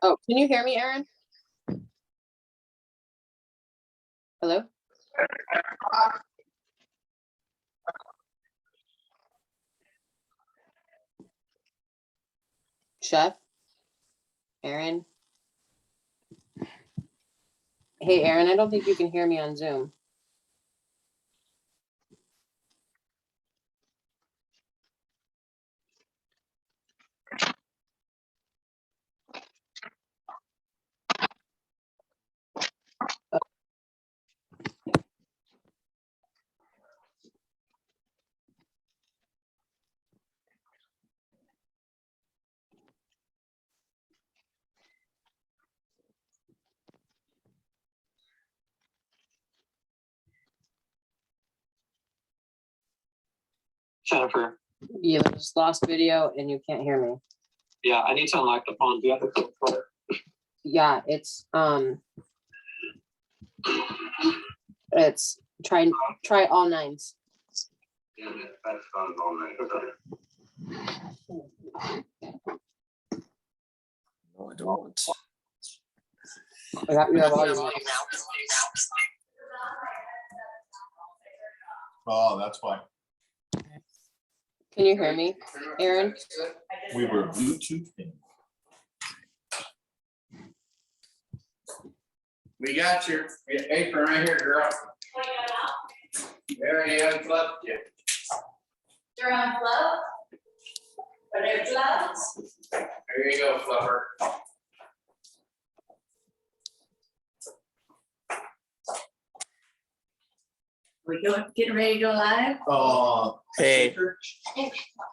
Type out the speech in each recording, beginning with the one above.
Oh, can you hear me, Aaron? Hello? Chef? Aaron? Hey, Aaron, I don't think you can hear me on Zoom. Jennifer. You just lost video and you can't hear me. Yeah, I need to unlock the phone. Do you have the code for it? Yeah, it's try all nines. Yeah, that's on all night. No, I don't. I got you have all your Oh, that's why. Can you hear me, Aaron? We were Bluetoothing. We got your apron right here, girl. There you have left you. They're on flow. Are they flowers? There you go, Flubber. Getting ready to go live? Hey.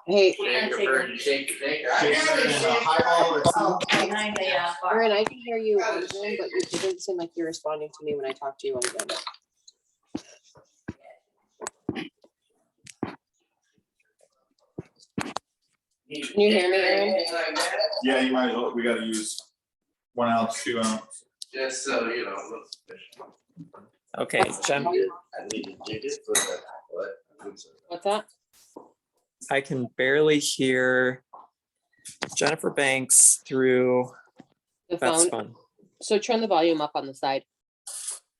Hey, Shake your bird, shake your shaker. I Shake never it in a shake highball or Oh, behind the bar. Aaron, I can hear you on Zoom, but it doesn't seem like you're responding to me when I talk to you on Zoom. Can you hear me, Aaron? Yeah, you might as well. We got to use 1 ounce, 2 ounce. Just so you know. Okay, Jen, What's that? I can barely hear Jennifer Banks through. The That's phone. fun. So turn the volume up on the side.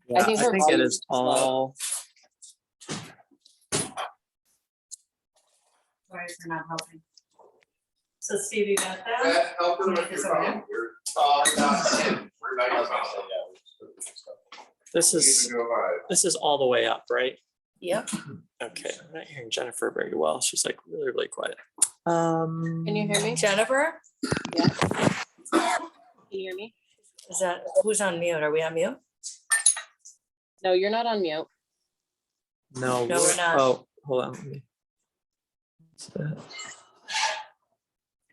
Yeah, I think think, her it volume is is low. all. Sorry for not helping. So Steve, you got that? That help her with your phone. We're not This is all the way up, right? Yep. Okay, I'm not hearing Jennifer very well. She's like really, really quiet. Can you hear me? Jennifer, Yeah. Can you hear me? is that, who's on mute? Are we on mute? No, you're not on mute. No, No, we're not. Oh, hold on. Let me- what's that?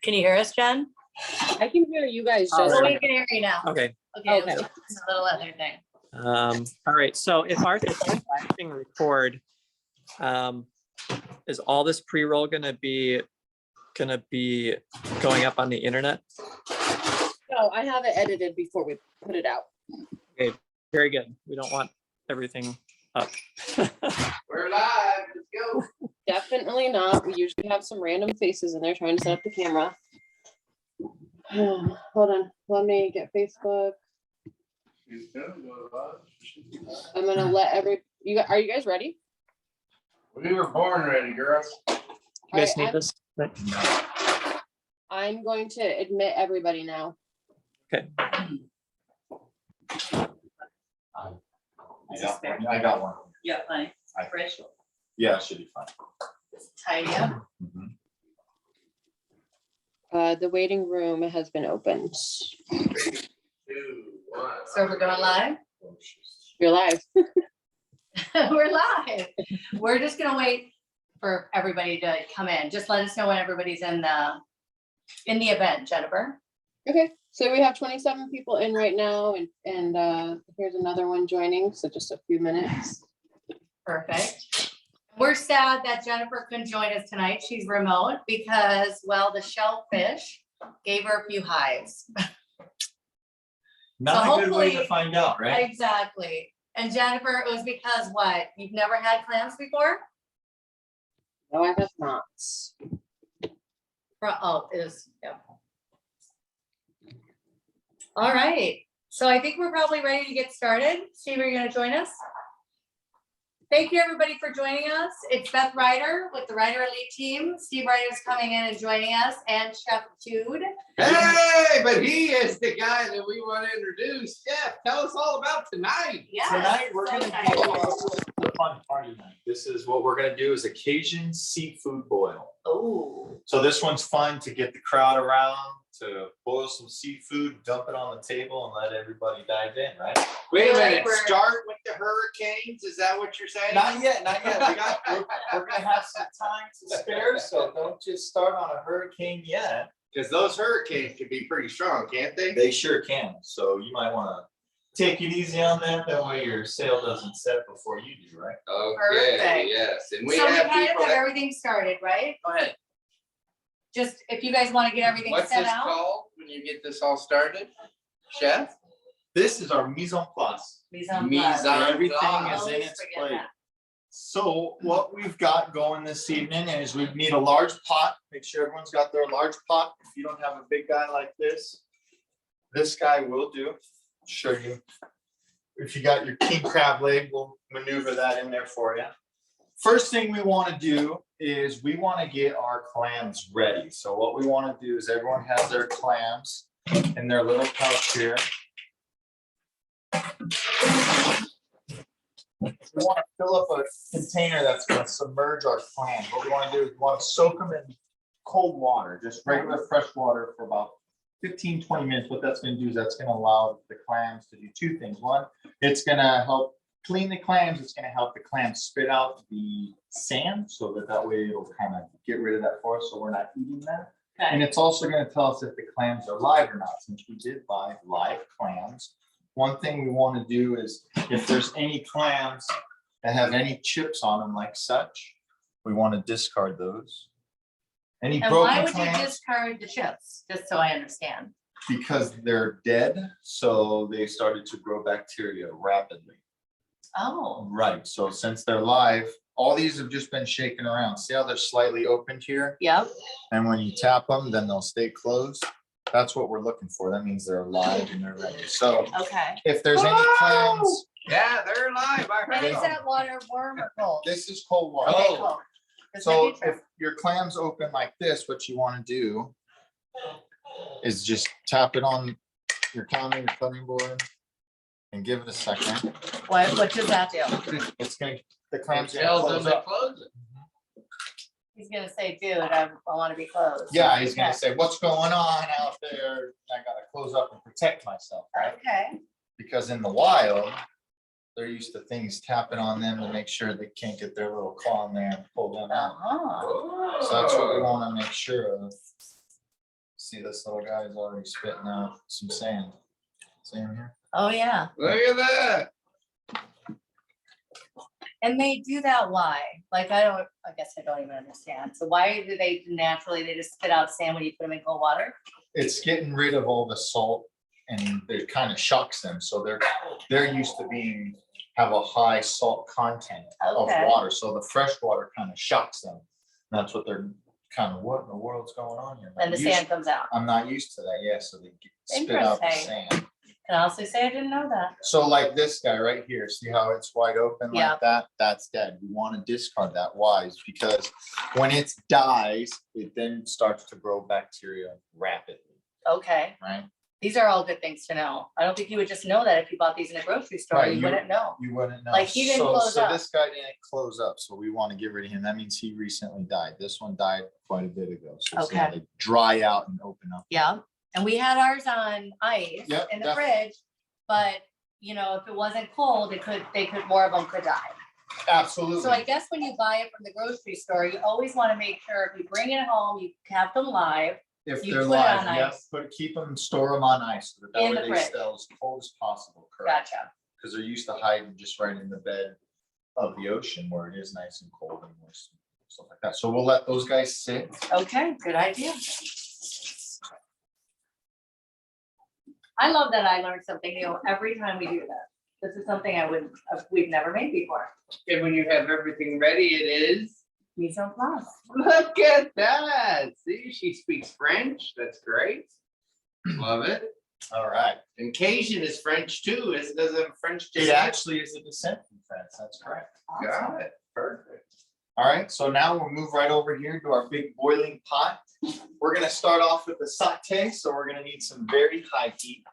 Can you hear us, Jen? I can hear you guys Oh, just. Oh, we can hear you now. Okay. Okay, Okay. it's a little other thing. All right. So if our flashing record, is all this pre-roll gonna be going up on the internet? No, I have it edited before we put it out. Okay, very good. We don't want everything up. We're live, let's go. Definitely not. We usually have some random faces in there trying to set up the camera. Hold on. Let me get Facebook. She's gonna go live. I'm gonna let are you guys ready? We were born ready, girls. You guys All need right, this? I'm going to admit everybody now. Okay. I got one. Yeah, fine. Fresh. Yeah, it should be fine. Tidy up. Mhm. The waiting room has been opened. 3, 2, 1. So we're going live? You're live. We're live. We're just gonna wait for everybody to come in. Just let us know when everybody's in the event, Jennifer. Okay, so we have 27 people in right now, and here's another one joining. So just a few minutes. Perfect. We're sad that Jennifer couldn't join us tonight. She's remote because, well, the shellfish gave her a few hives. Not So a good way to hopefully- find out, right? Exactly. And Jennifer, it was because what? You've never had clams before? No, I have not. Oh, it is, yeah. All right, so I think we're probably ready to get started. Steve, are you gonna join us? Thank you, everybody, for joining us. It's Beth Ryder with the Ryder Elite Team. Steve Ryder is coming in and joining us, and Chef Jude. Hey, but he is the guy that we want to introduce. Jeff, tell us all about tonight. Yes, Tonight, we're so gonna excited. do a fun party night. This is what we're gonna do is a Cajun seafood boil. Oh, So this one's fun to get the crowd around, to boil some seafood, dump it on the table and let everybody dive in, right? Wait a Like minute, we're- start with the hurricanes. Is that what you're saying? Not yet, not yet. We're gonna have some time to spare, so don't just start on a hurricane yet. Because those hurricanes can be pretty strong, can't they? They sure can, so you might wanna take it easy on that way your sail doesn't set before you do, right? Okay, Perfect. yes, and we so we have kind of people have that. everything started, right? Go ahead. Just if you guys want to get everything What's set this out. called when you get this all started? Chef? This is our mise en place. Mise en Mise place. en Everything place. is in Always its forget plate. that. So what we've got going this evening is we need a large pot. Make sure everyone's got their large pot. If you don't have a big guy like this guy will do. Show you. If you got your king crab leg, we'll maneuver that in there for you. First thing we want to do is we want to get our clams ready. So what we want to do is everyone has their clams in their little pouch here. We want to fill up a container that's going to submerge our clams. What we want to do is we want to soak them in cold water, just regular fresh water for about 15, 20 minutes. What that's going to do is that's going to allow the clams to do two things. One, it's going to help clean the clams. It's going to help the clams spit out the sand so that way it'll kind of get rid of that for us so we're not eating that. And Okay. it's also going to tell us if the clams are live or not, since we did buy live clams. One thing we want to do is if there's any clams that have any chips on them like such, we want to discard those. Any And why broken would you clams, discard the chips? Just so I understand. because they're dead, so they started to grow bacteria rapidly. Oh, Right, so since they're live, all these have just been shaken around. See how they're slightly opened here? yep. And when you tap them, then they'll stay closed. That's what we're looking for. That means they're alive and they're ready. So Okay. if there's any clams, Yeah, they're alive. I And heard is them. that water warm or cold? this is cold water. Okay, Oh. cold. Just So making sure. if your clams open like this, what you want to do is just tap it on your counter, your cutting board, and give it a second. What does that do? It's gonna, the clams are Tells gonna them close to up. close it. He's gonna say, dude, I want to be closed. Yeah, he's gonna Okay. say, what's going on out there? I gotta close up and protect myself, right? Okay. Because in the wild, they're used to things tapping on them to make sure they can't get their little claw in there and pull them out. Uh-huh. So that's what we want to make sure of. See, this little guy is already spitting out some sand. See him here? Oh, yeah. Look at that. And they do that why? Like, I guess I don't even understand. So why do they naturally, they just spit out sand when you put them in cold water? It's getting rid of all the salt and it kind of shocks them. So they're used to have a high salt content of Okay. water. So the fresh water kind of shocks them. And that's what they're kind of, what in the world's going on here? And the sand comes out. I'm not used to that. Yeah, so they spit out the Interesting. sand. Can I also say I didn't know that? So like this guy right here, see how it's wide open Yeah. like that? That's dead. We want to discard that. Why? Is because when it dies, it then starts to grow bacteria rapidly, Okay. right? These are all good things to know. I don't think you would just know that if you bought these in a grocery store. Right, You you- wouldn't know. You wouldn't know. Like, he didn't So- close so up. this guy didn't close up, so we want to get rid of him. That means he recently died. This one died quite a bit ago. So see how Okay. they dry out and open up. Yeah. And we had ours on ice Yep, in the def- fridge, but you know, if it wasn't cold, more of them could die. Absolutely. So I guess when you buy it from the grocery store, you always want to make sure if you bring it home, you have them live. If you they're put it live, on yep, ice. keep them, store them on ice. So that In way the they fridge. stay as cold as possible, correct? Gotcha. Because they're used to hiding just right in the bed of the ocean where it is nice and cold and moist, and stuff like that. So we'll let those guys sit. Okay, good idea. I love that I learned something new every time we do that. This is something we've never made before. And when you have everything ready, it is. Mise en place. Look at that. See, she speaks French. That's great. Love it. All right. And Cajun is French too. It doesn't have French. It actually is a descent from France. That's correct. Got it. Perfect. All right, so now we'll move right over here to our big boiling pot. We're gonna start off with the saute, so we're gonna need some very high heat.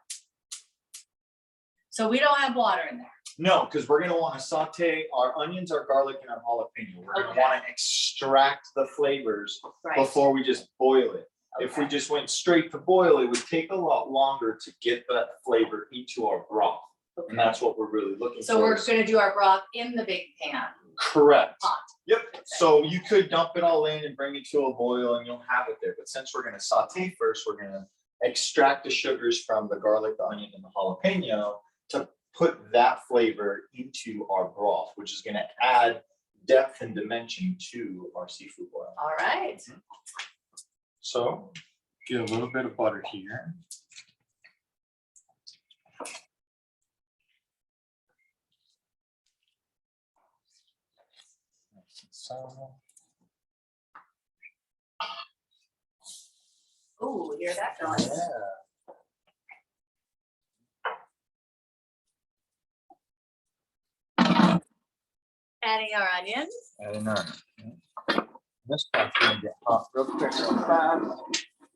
So we don't have water in there. No, because we're gonna wanna saute our onions, our garlic, and our jalapeno. We're gonna Okay. wanna extract the flavors Right. before we just boil it. If we Okay. just went straight to boil, it would take a lot longer to get that flavor into our broth. And that's what we're really looking for. So we're gonna do our broth in the big pan. Correct. Pot. Yep, so you could dump it all in and bring it to a boil and you'll have it there, but since we're gonna saute first, we're gonna extract the sugars from the garlic, the onion, and the jalapeno to put that flavor into our broth, which is gonna add depth and dimension to our seafood boil. All right. So, get a little bit of butter here. So, Ooh, hear that going. yeah. Adding our onions. I don't know. This part's gonna get hot real quick, real fast.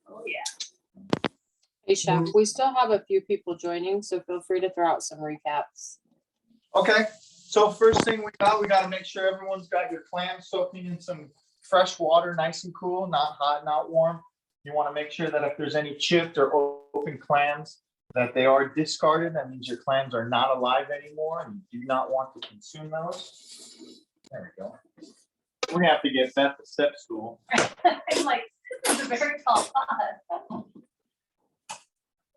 Oh, yeah. Hey, Chef, we still have a few people joining, so feel free to throw out some recaps. Okay, so first thing we gotta make sure everyone's got your clams soaking in some fresh water, nice and cool, not hot, not warm. You wanna make sure that if there's any chipped or open clams, that they are discarded. That means your clams are not alive anymore and you do not want to consume those. There we go. We're gonna have to get Beth to step stool. I'm like, this is a very tall pot. What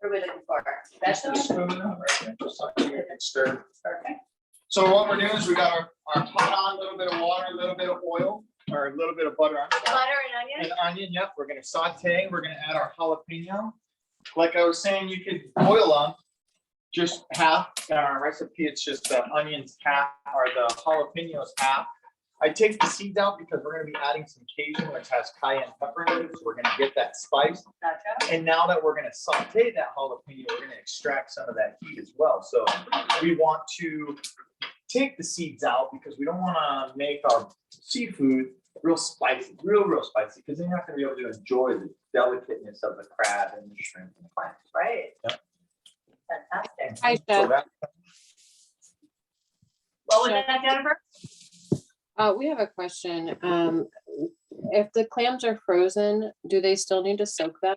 are we looking for? Just a Vegetables? spoon, right there, just something you can stir. Perfect. So what we're doing is we got our pot on, a little bit of water, a little bit of oil, or a little bit of butter on. Butter and onion? An onion, yep, we're gonna saute, we're gonna add our jalapeno. Like I was saying, you could boil them just half, in our recipe, it's just the onions half, or the jalapenos half. I take the seeds out because we're gonna be adding some Cajun, which has cayenne pepper in it, so we're gonna get that spice. Gotcha. And now that we're gonna saute that jalapeno, we're gonna extract some of that heat as well. So we want to take the seeds out because we don't wanna make our seafood real spicy, real spicy, because then you're not gonna be able to enjoy the delicateness of the crab and the shrimp and the clam. Right. Yep. Fantastic. Hi, So Chef. that, What was that, Jennifer? We have a question. If the clams are frozen, do they still need to soak them?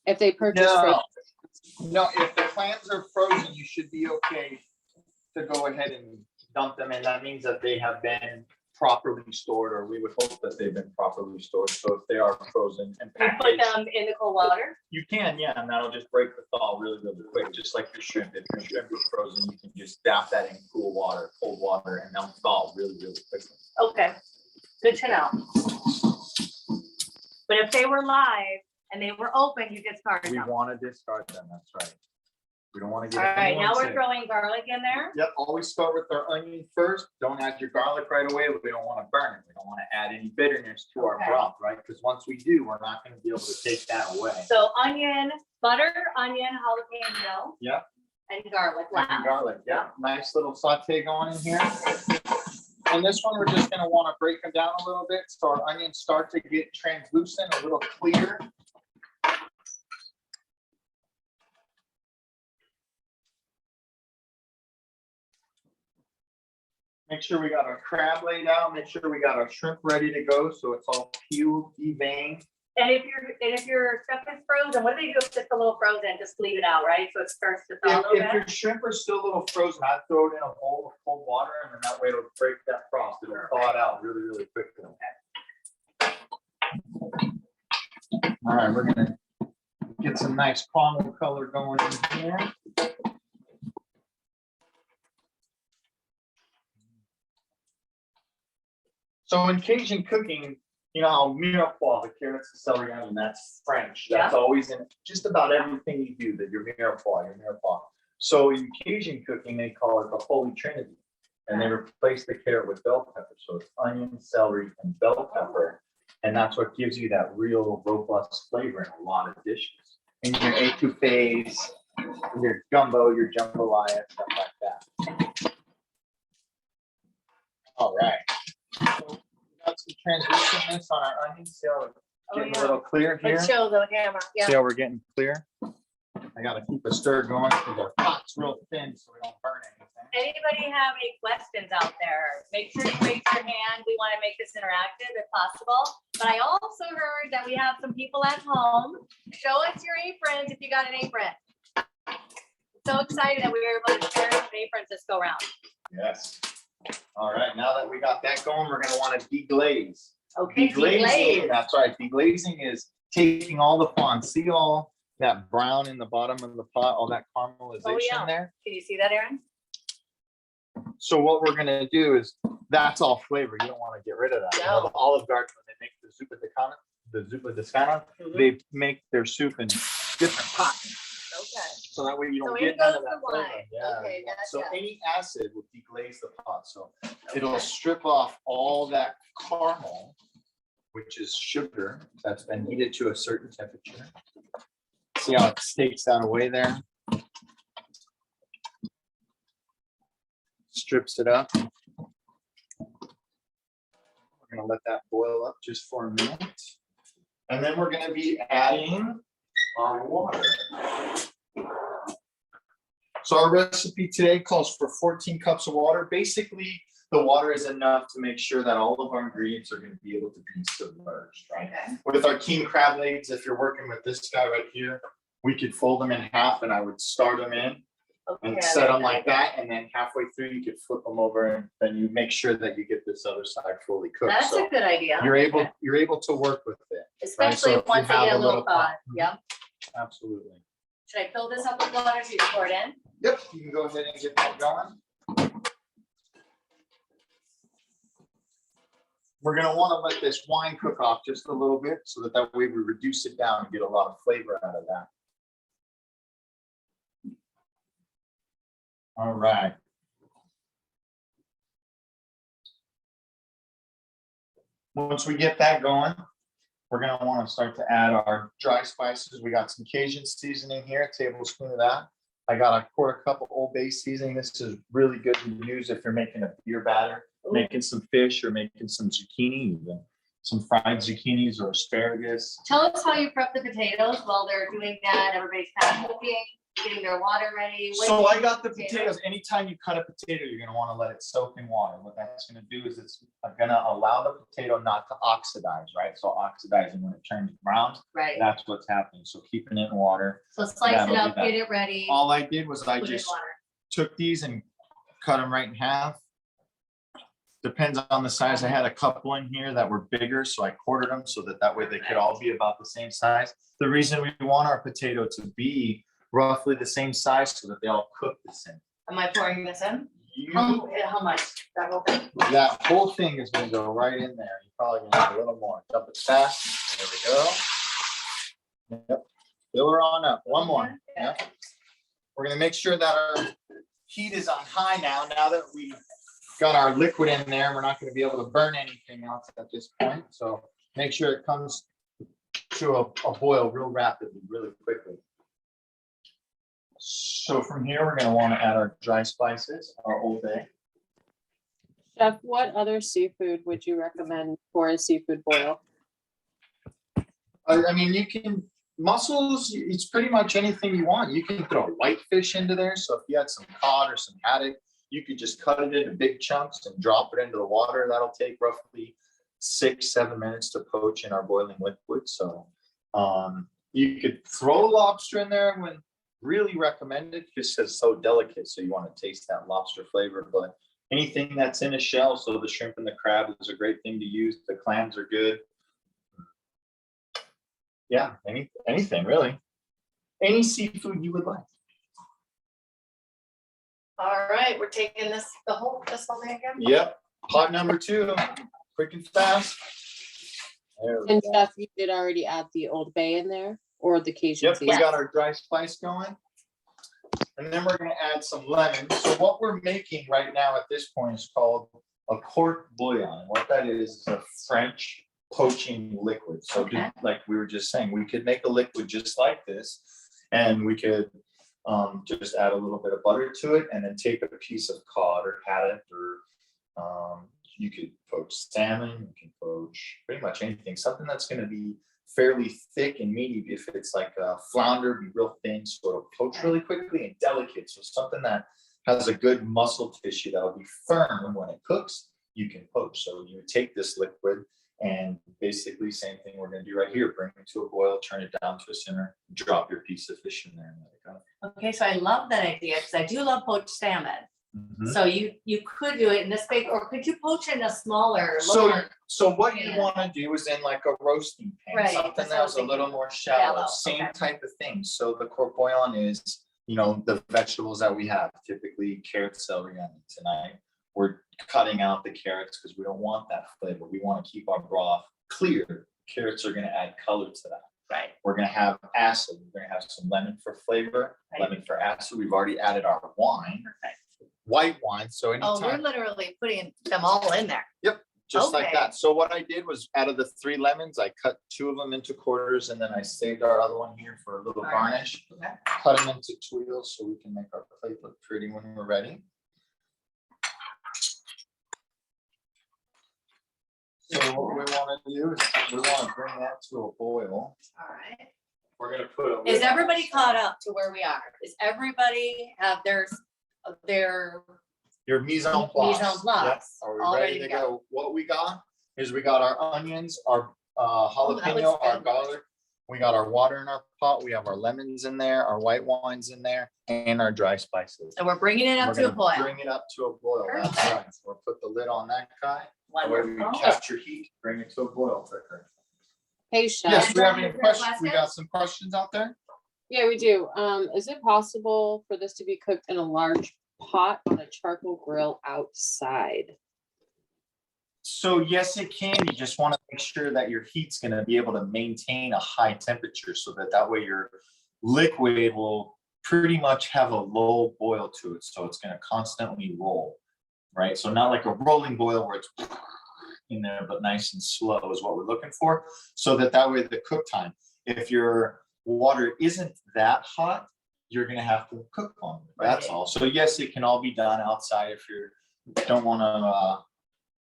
If they purchase No. frozen, no, if the clams are frozen, you should be okay to go ahead and dump them in. That means that they have been properly stored, or we would hope that they've been properly stored. So if they are frozen and You put packaged, them in the cold water? you can, yeah, and that'll just break the thaw really quick, just like your shrimp. If your shrimp is frozen, you can just dap that in cool water, cold water, and they'll thaw really quickly. Okay, good to know. But if they were live and they were open, you discard We them. want to discard them, that's right. We don't want to All get. right, anyone now we're sick. throwing garlic in there. Yep, always start with our onion first. Don't add your garlic right away. We don't want to burn it. We don't want to add any bitterness to our Okay. broth, right? Because once we do, we're not going to be able to take that away. So onion, butter, onion, jalapeno. Yep. And garlic And last. garlic, yeah, nice little saute going in here. And this one, we're just gonna want to break them down a little bit, so our onions start to get translucent, a little clear. Make sure we got our crab laid out, make sure we got our shrimp ready to go, so it's all peeled, deveined. And if your stuff is frozen, what do they do if it's a little frozen? Just leave it out, right? So it starts to thaw a little If bit? your shrimp are still a little frozen, I'd throw it in a bowl of cold water, and then that way it'll break that frost, it'll thaw it out really quickly. All right, we're gonna get some nice caramel color going in here. So in Cajun cooking, you know how mirepoix, the carrots, the celery, onion, that's French. That's always in just about everything you do, that your mirepoix. So in Cajun cooking, they call it the Holy Trinity. And they replace the carrot with bell pepper. So it's onion, celery, and bell pepper. And that's what gives you that real robust flavor in a lot of dishes. In your etouffees, your gumbo, your jambalaya, stuff like that. All right. So we got some translucentness on our onions. See how we're getting a little clear here? Let's show the camera. See Yeah. how we're getting clear? I gotta keep a stir going because our pot's real thin so we don't burn anything. Anybody have any questions out there? Make sure you raise your hand. We want to make this interactive if possible. But I also heard that we have some people at home. Show us your aprons if you got an apron. So excited that we were able to share some aprons this go round. Yes. All right, now that we got that going, we're gonna want to deglaze. Okay, Deglazing, deglaze. that's right. Deglazing is taking all the fond, see all that brown in the bottom of the pot, all that caramelization there. Can you see that, Aaron? So what we're gonna do is, that's all flavor. You don't want to get rid of that. You know, No. the Olive Garden, when they make the zuppa di cana, they make their soup in different pots. Okay. So that way you So don't in get none goes of that the flavor. wine. Yeah. Okay, So gotcha. any acid will deglaze the pot. So it'll strip off all that caramel, which is sugar that's been heated to a certain temperature. See how it takes that away there? Strips it up. We're gonna let that boil up just for a minute. And then we're gonna be adding our water. So our recipe today calls for 14 cups of water. Basically, the water is enough to make sure that all of our ingredients are going to be able to be submerged, right? Okay. With our king crab legs, if you're working with this guy right here, we could fold them in half and I would start them in and Okay, set them like that. And then halfway through, you could flip them over and then you make sure that you get this other side fully cooked. That's So a good idea. you're able Okay. to work with it. Especially so if you once they have get a a little little pot. thawed. Yep. Absolutely. Should I fill this up with water so you pour it in? Yep, you can go ahead and get that going. We're gonna wanna let this wine cook off just a little bit so that way we reduce it down and get a lot of flavor out of that. All right. Once we get that going, we're gonna wanna start to add our dry spices. We got some Cajun seasoning here, a tablespoon of that. I got a quarter cup of Old Bay seasoning. This is really good to use if you're making a beer batter, making some fish or making some zucchini, even some fried zucchinis or asparagus. Tell us how you prep the potatoes while they're doing that. Everybody's kind of cooking, getting their water ready. What So do you I do got the with potatoes? potatoes. Anytime you cut a potato, you're gonna wanna let it soak in water. What that's gonna do is it's gonna allow the potato not to oxidize, right? So oxidizing when it turns brown, Right. that's what's happening. So keeping it in water. So slice it that'll do up, that. get it ready, All I did was I put it in just water. took these and cut them right in half. Depends on the size. I had a couple in here that were bigger, so I quartered them so that way they could all be about the same size. The reason we want our potato to be roughly the same size so that they all cook the same. Am I pouring this in? You, How much? That whole thing? that whole thing is gonna go right in there. You're probably gonna need a little more. Dump it fast. There we go. Yep. Fill her on up. One more. Yep. We're gonna make sure that our heat is on high now that we got our liquid in there. We're not gonna be able to burn anything else at this point. So make sure it comes to a boil real rapidly, really quickly. So from here, we're gonna wanna add our dry spices, our Old Bay. Chef, what other seafood would you recommend for a seafood boil? I mean, you can, mussels, it's pretty much anything you want. You can throw whitefish into there. So if you had some cod or some haddock, you could just cut it into big chunks and drop it into the water. That'll take roughly 6-7 minutes to poach in our boiling liquid. So you could throw lobster in there when really recommended, just because it's so delicate. So you want to taste that lobster flavor, but anything that's in a shell. So the shrimp and the crab is a great thing to use. The clams are good. Yeah, anything really. Any seafood you would like. All right, we're taking this whole thing again? Yep, pot number 2, quick and fast. There we And go. Chef, you did already add the Old Bay in there or the Cajun Yep, we seasoning? got our dry spice going. And then we're gonna add some lemon. So what we're making right now at this point is called a court bouillon. What that is a French poaching liquid. So Okay. like we were just saying, we could make a liquid just like this, and we could just add a little bit of butter to it, and then take a piece of cod or haddock, or you could poach salmon, you can poach pretty much anything, something that's gonna be fairly thick and meaty. If it's like a flounder, be real thin, so it'll poach really quickly, and delicate, so something that has a good muscle tissue that'll be firm when it cooks, you can poach. So you would take this liquid and basically same thing we're gonna do right here, bring it to a boil, turn it down to a simmer, drop your piece of fish in there and let it go. Okay, so I love that idea, because I do love poached salmon. Mhm. So you could do it in this big, or could you poach in a smaller? So, lower- so what you Yeah. wanna do is in like a roasting pan, Right, something that's what I that was was a little thinking. more shallow, Shallow, same okay. type of thing. So the court bouillon is, you know, the vegetables that we have, typically carrots, celery, onion. Tonight, we're cutting out the carrots because we don't want that flavor. We wanna keep our broth clear. Carrots are gonna add color to that. Right, We're gonna have acid, we're gonna have some lemon for flavor, Right. lemon for acid. We've already added our wine, perfect. white wine, so Oh, we're anytime, literally putting them all in there. just like okay. that. So what I did was, out of the 3 lemons, I cut 2 of them into quarters, and then I saved our other one here for a little Alright. garnish. Okay. Cut them into tweezers so we can make our plate look pretty when we're ready. So what we wanna do is, we wanna bring that to a boil. All right. We're gonna put a. Is lid on everybody it. caught up to where we are? Is everybody have their Your mise en place. Mise en place. Yep. Are we All ready ready to to go. go? What we got is we got our onions, our that jalapeno, looks our good. garlic. We got our water in our pot. We have our lemons in there, our white wines in there, and our dry spices. and we're bringing it We're up to a gonna boil. Bring it up to a boil. That's Perfect. right. We'll put the lid on that guy. That way we Wonderful. capture heat, bring it to a boil quicker. Hey, Chef. Yes, we have any Is there questions? We got questions? some questions out there? Yeah, we do. Is it possible for this to be cooked in a large pot on a charcoal grill outside? So yes, it can. You just want to make sure that your heat's going to be able to maintain a high temperature, so that way your liquid will pretty much have a low boil to it. So it's going to constantly roll, right? So not like a rolling boil where it's in there, but nice and slow is what we're looking for. So that way the cook time, if your water isn't that hot, you're going to have to cook on it. That's Right. all. So yes, it can all be done outside if you don't want to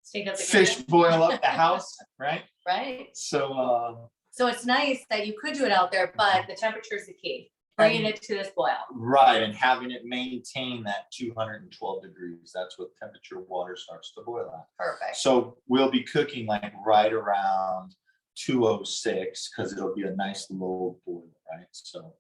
Stick up the fish kitchen. boil up the house, right? Right. So, So it's nice that you could do it out there, but the temperature is the key. Bringing it to this boil. right, and having it maintain that 212 degrees, that's what temperature water starts to boil at. Perfect. So we'll be cooking like right around 206, because it'll be a nice low boil, right? So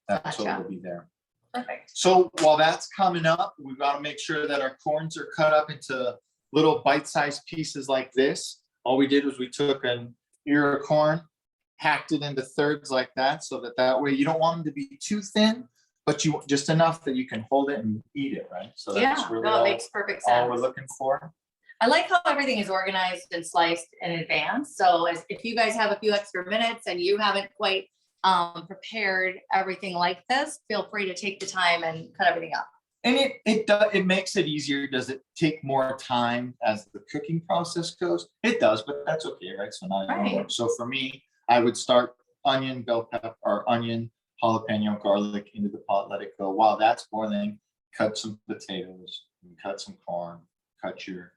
that's what Gotcha. will be there. Perfect. So while that's coming up, we've got to make sure that our corns are cut up into little bite-sized pieces like this. All we did was we took an ear of corn, hacked it into thirds like that, so that way you don't want them to be too thin, but you just enough that you can hold it and eat it, right? So that's Yeah, really no, it makes perfect all we're sense. looking for. I like how everything is organized and sliced in advance. So if you guys have a few extra minutes and you haven't quite prepared everything like this, feel free to take the time and cut everything up. And it makes it easier. Does it take more time as the cooking process goes? It does, but that's okay, right? So not Right. anymore. So for me, I would start onion, bell pepper, or onion, jalapeno, garlic into the pot, let it go. While that's boiling, cut some potatoes, cut some corn, cut your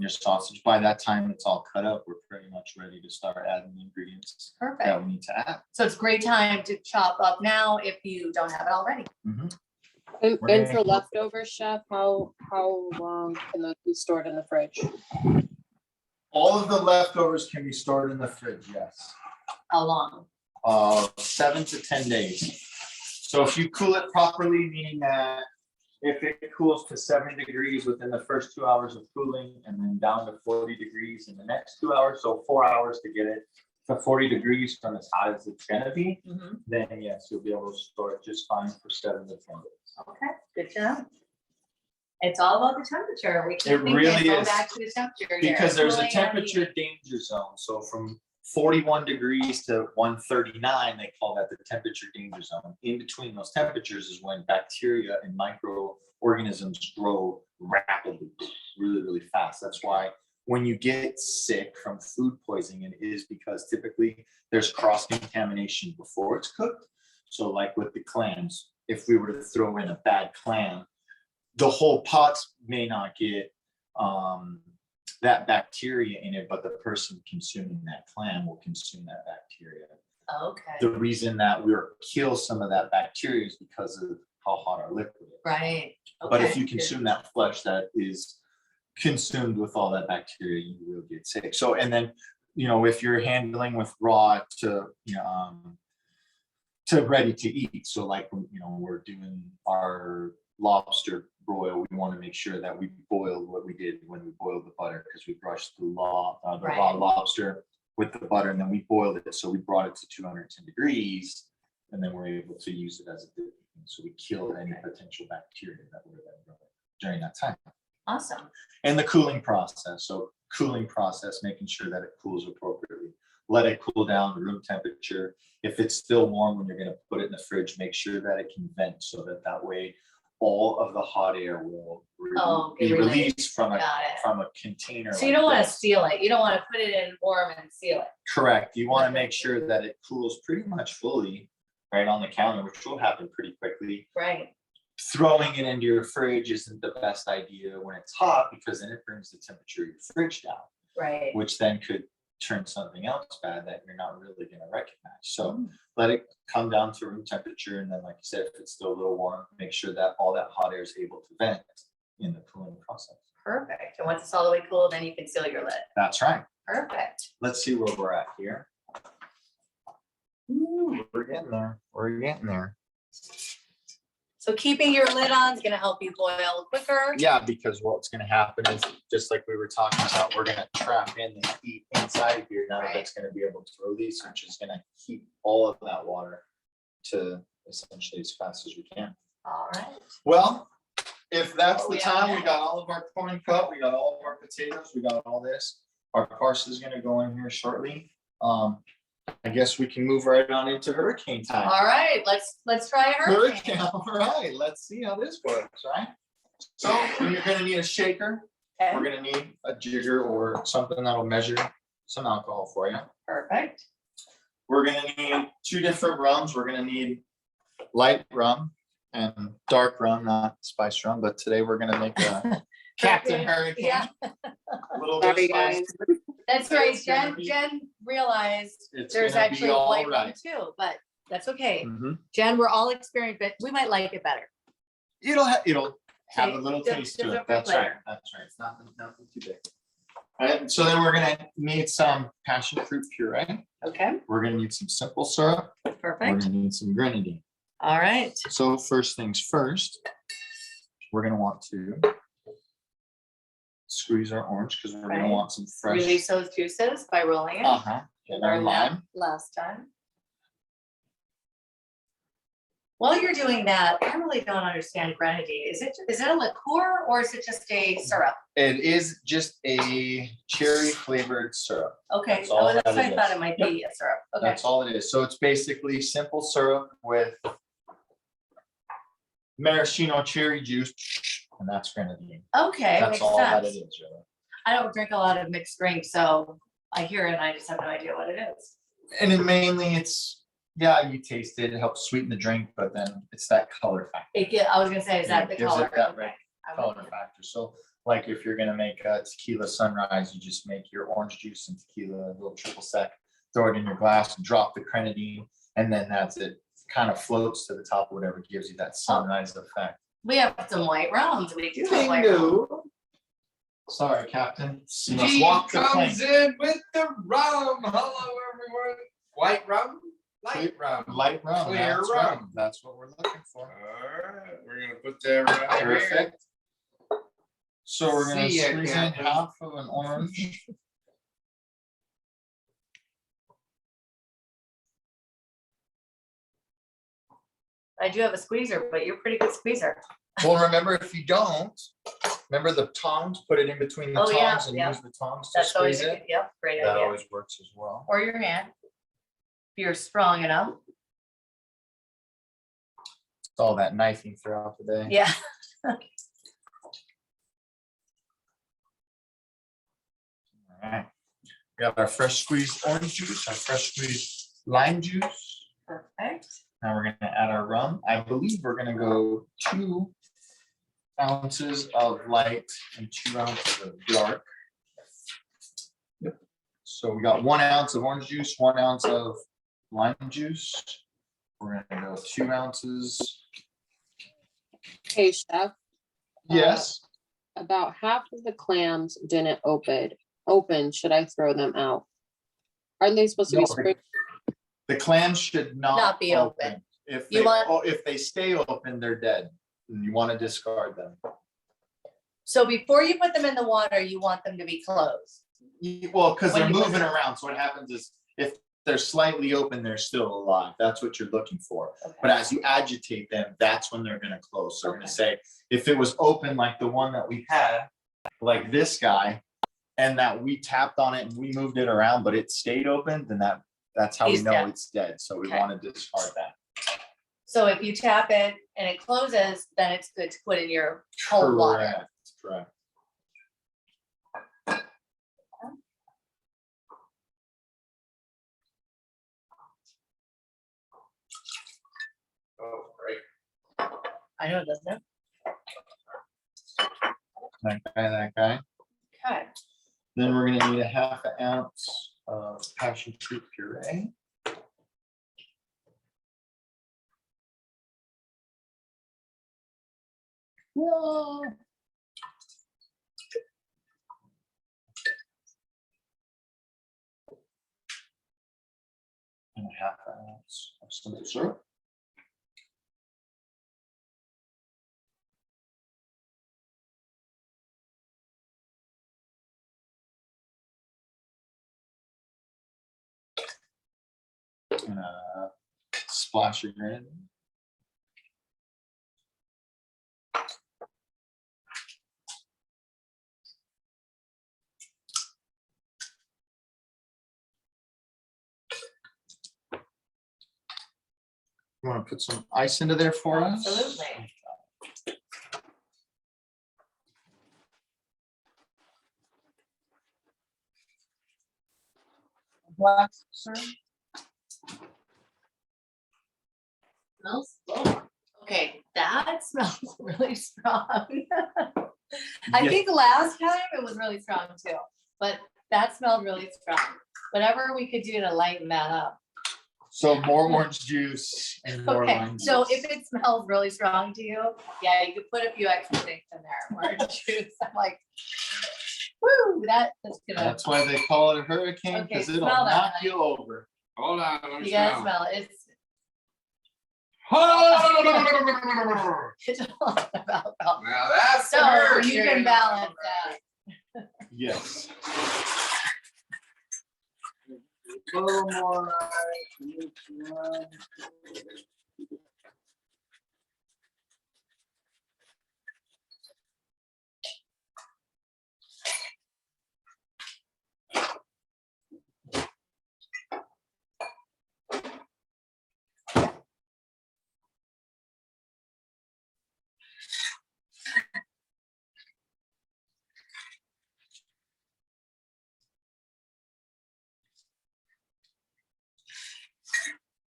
sausage. By that time it's all cut up, we're pretty much ready to start adding the ingredients that Perfect. we need to add. So it's great time to chop up now if you don't have it already. Mhm. And We're and for gonna- leftovers, Chef, how long can those be stored in the fridge? All of the leftovers can be stored in the fridge, yes. How long? 7 to 10 days. So if you cool it properly, meaning that if it cools to 70 degrees within the first 2 hours of cooling, and then down to 40 degrees in the next 2 hours, so 4 hours to get it to 40 degrees from as hot as it's gonna be, Mhm. then yes, you'll be able to store it just fine for 7 to 10 days. Okay, good to know. It's all about the temperature. We It keep thinking, really go is. back to the temperature. here. Because there's a Cooling and temperature heating. danger zone, so from 41 degrees to 139, they call that the temperature danger zone. In between those temperatures is when bacteria and microorganisms grow rapidly, really, really fast. That's why when you get sick from food poisoning, it is because typically there's cross contamination before it's cooked. So like with the clams, if we were to throw in a bad clam, the whole pot may not get that bacteria in it, but the person consuming that clam will consume that bacteria. Okay, The reason that we'll kill some of that bacteria is because of how hot our liquid is. right. But if Okay, you consume that flesh that is consumed with all that bacteria, you will get sick. So, and then, if you're handling with raw to ready to eat. So like, we're doing our lobster broil, we want to make sure that we boiled what we did when we boiled the butter, because we brushed the raw Right. lobster with the butter, and then we boiled it. So we brought it to 210 degrees, and then we're able to use it as a dip. So we killed any potential bacteria that were there during that time. awesome. And the cooling process. So cooling process, making sure that it cools appropriately. Let it cool down to room temperature. If it's still warm when you're going to put it in the fridge, make sure that it can vent so that way all of the hot air will be released from Got it. a container. So you don't want to seal it. You don't want to put it in warm and seal it. Correct. You want to make sure that it cools pretty much fully right on the counter, which will happen pretty quickly. Right. Throwing it into your fridge isn't the best idea when it's hot, because then it brings the temperature of your fridge down, Right. which then could turn something else bad that you're not really going to recognize. So let it come down to room temperature. And then, like you said, if it's still a little warm, make sure that all that hot air is able to vent in the cooling process. Perfect. And once it's all the way cool, then you can seal your lid. That's right. Perfect. Let's see where we're at here. Ooh, we're getting there. We're getting there. So keeping your lid on is gonna help you boil quicker. Yeah, because what's going to happen is, just like we were talking about, we're going to trap in the heat inside of here. None of it's going to be able to release, which is going to keep all of that water to essentially as fast as we can. All right. Well, if that's the Yeah. time, we got all of our corn cut, we got all of our potatoes, we got all this. Our parsley is going to go in here shortly. I guess we can move right on into hurricane time. All right, let's try a hurricane. All right, let's see how this works, right? So you're gonna need a shaker. Okay, We're gonna need a jigger or something that'll measure some alcohol for you. perfect. We're gonna need 2 different rums. We're gonna need light rum and dark rum, not spice rum, but today we're gonna make a Captain Hurricane. Yeah, A little bit of Sorry, spice. guys. that's right. It's gonna Jen realized It's there's gonna be actually all white rum right. too, but that's okay. Mhm. Jen, we're all experienced, but we might like it better. It'll have a Okay, little just- taste to just it. a That's flavor. right. That's right. It's nothing too big. All right, so then we're gonna need some passion fruit puree. Okay, We're gonna need some simple syrup. We're perfect. gonna need some grenadine. All right. So first things first, we're gonna want to squeeze our orange, because we're gonna Right. want some fresh. Release those juices by rolling it. Uh-huh. And our Learned that lime. last time. While you're doing that, I really don't understand grenadine. Is it a liqueur or is it just a syrup? It is just a cherry flavored syrup. Okay, That's all that's that what I it thought is. it might be, a syrup. Okay, That's all it is. So it's basically simple syrup with maraschino cherry juice, and that's grenadine. okay, That's makes all that it sense. is, really. I don't drink a lot of mixed drinks, so I hear it and I just have no idea what it is. And then mainly you taste it, it helps sweeten the drink, but then it's that color factor. I was gonna say, is that the It gives it color? that Okay, red I'm color with you. factor. So like if you're gonna make a tequila sunrise, you just make your orange juice and tequila, a little triple sec, throw it in your glass and drop the grenadine, and then that's it. Kind of floats to the top of whatever gives you that sunrise effect. We have some white rums. We do have white rum. Sorry, Captain. You must Steve walk the plank. comes in with the rum. Hello, everyone. White rum, light rum. Light rum. Clear That's right. rum. That's what we're looking for. All right, we're gonna put that right here. Perfect. So we're gonna See ya, squeeze in Captain. half of an orange. I do have a squeezer, but you're a pretty good squeezer. Well, remember, if you don't, remember the tongs, put it in between the Oh, yeah, tongs and yeah. use the tongs to That's always, squeeze a it. good- yep, great That idea. always works as well. Or your hand. If you're strong enough. It's all that knifing throughout the day. Yeah. Alright. We got our fresh squeezed orange juice, our fresh squeezed lime juice. Perfect. Now we're gonna add our rum. I believe we're gonna go 2 ounces of light and 2 ounces of dark. Yep. So we got 1 ounce of orange juice, 1 ounce of lime juice. We're gonna go 2 ounces. Hey, chef, Yes, about half of the clams didn't open. Should I throw them out? Aren't they supposed to be No. spring? the clams should Not not be open. If You they, want- if they stay open, they're dead. And you wanna discard them. So before you put them in the water, you want them to be closed. Well, because When they're you put moving them- around, so what happens is if they're slightly open, they're still alive. That's what you're looking for. Okay. But as you agitate them, that's when they're gonna close. So we're gonna Okay. say, if it was open like the one that we had, like this guy, and that we tapped on it and we moved it around, but it stayed open, then that's how we He's know dead. it's dead. So we Okay. wanna discard that. So if you tap it and it closes, then it's good to put in your cold water. Correct. Oh, great. I know, doesn't it? That guy. Okay. Then we're gonna need a half an ounce of passion fruit puree. Whoa. And a half an ounce of simple syrup. And a splash of granite. You want to put some ice into there for us? Absolutely. Glass, sir? Smells, oh, okay, that smells really strong. I Yeah. think last time it was really strong too, but that smelled really strong. Whatever we could do to lighten that up. So more orange juice and more Okay, lime so juice. if it smells really strong to you, yeah, you could put a few extra things in there, orange juice. I'm like, woo, that is gonna, That's why they call it a hurricane, Okay, because it'll smell that, knock honey. you over. Hold on, let me you gotta smell. smell it. It's about Now that's the so hurricane. you can balance that. Yes. Little more.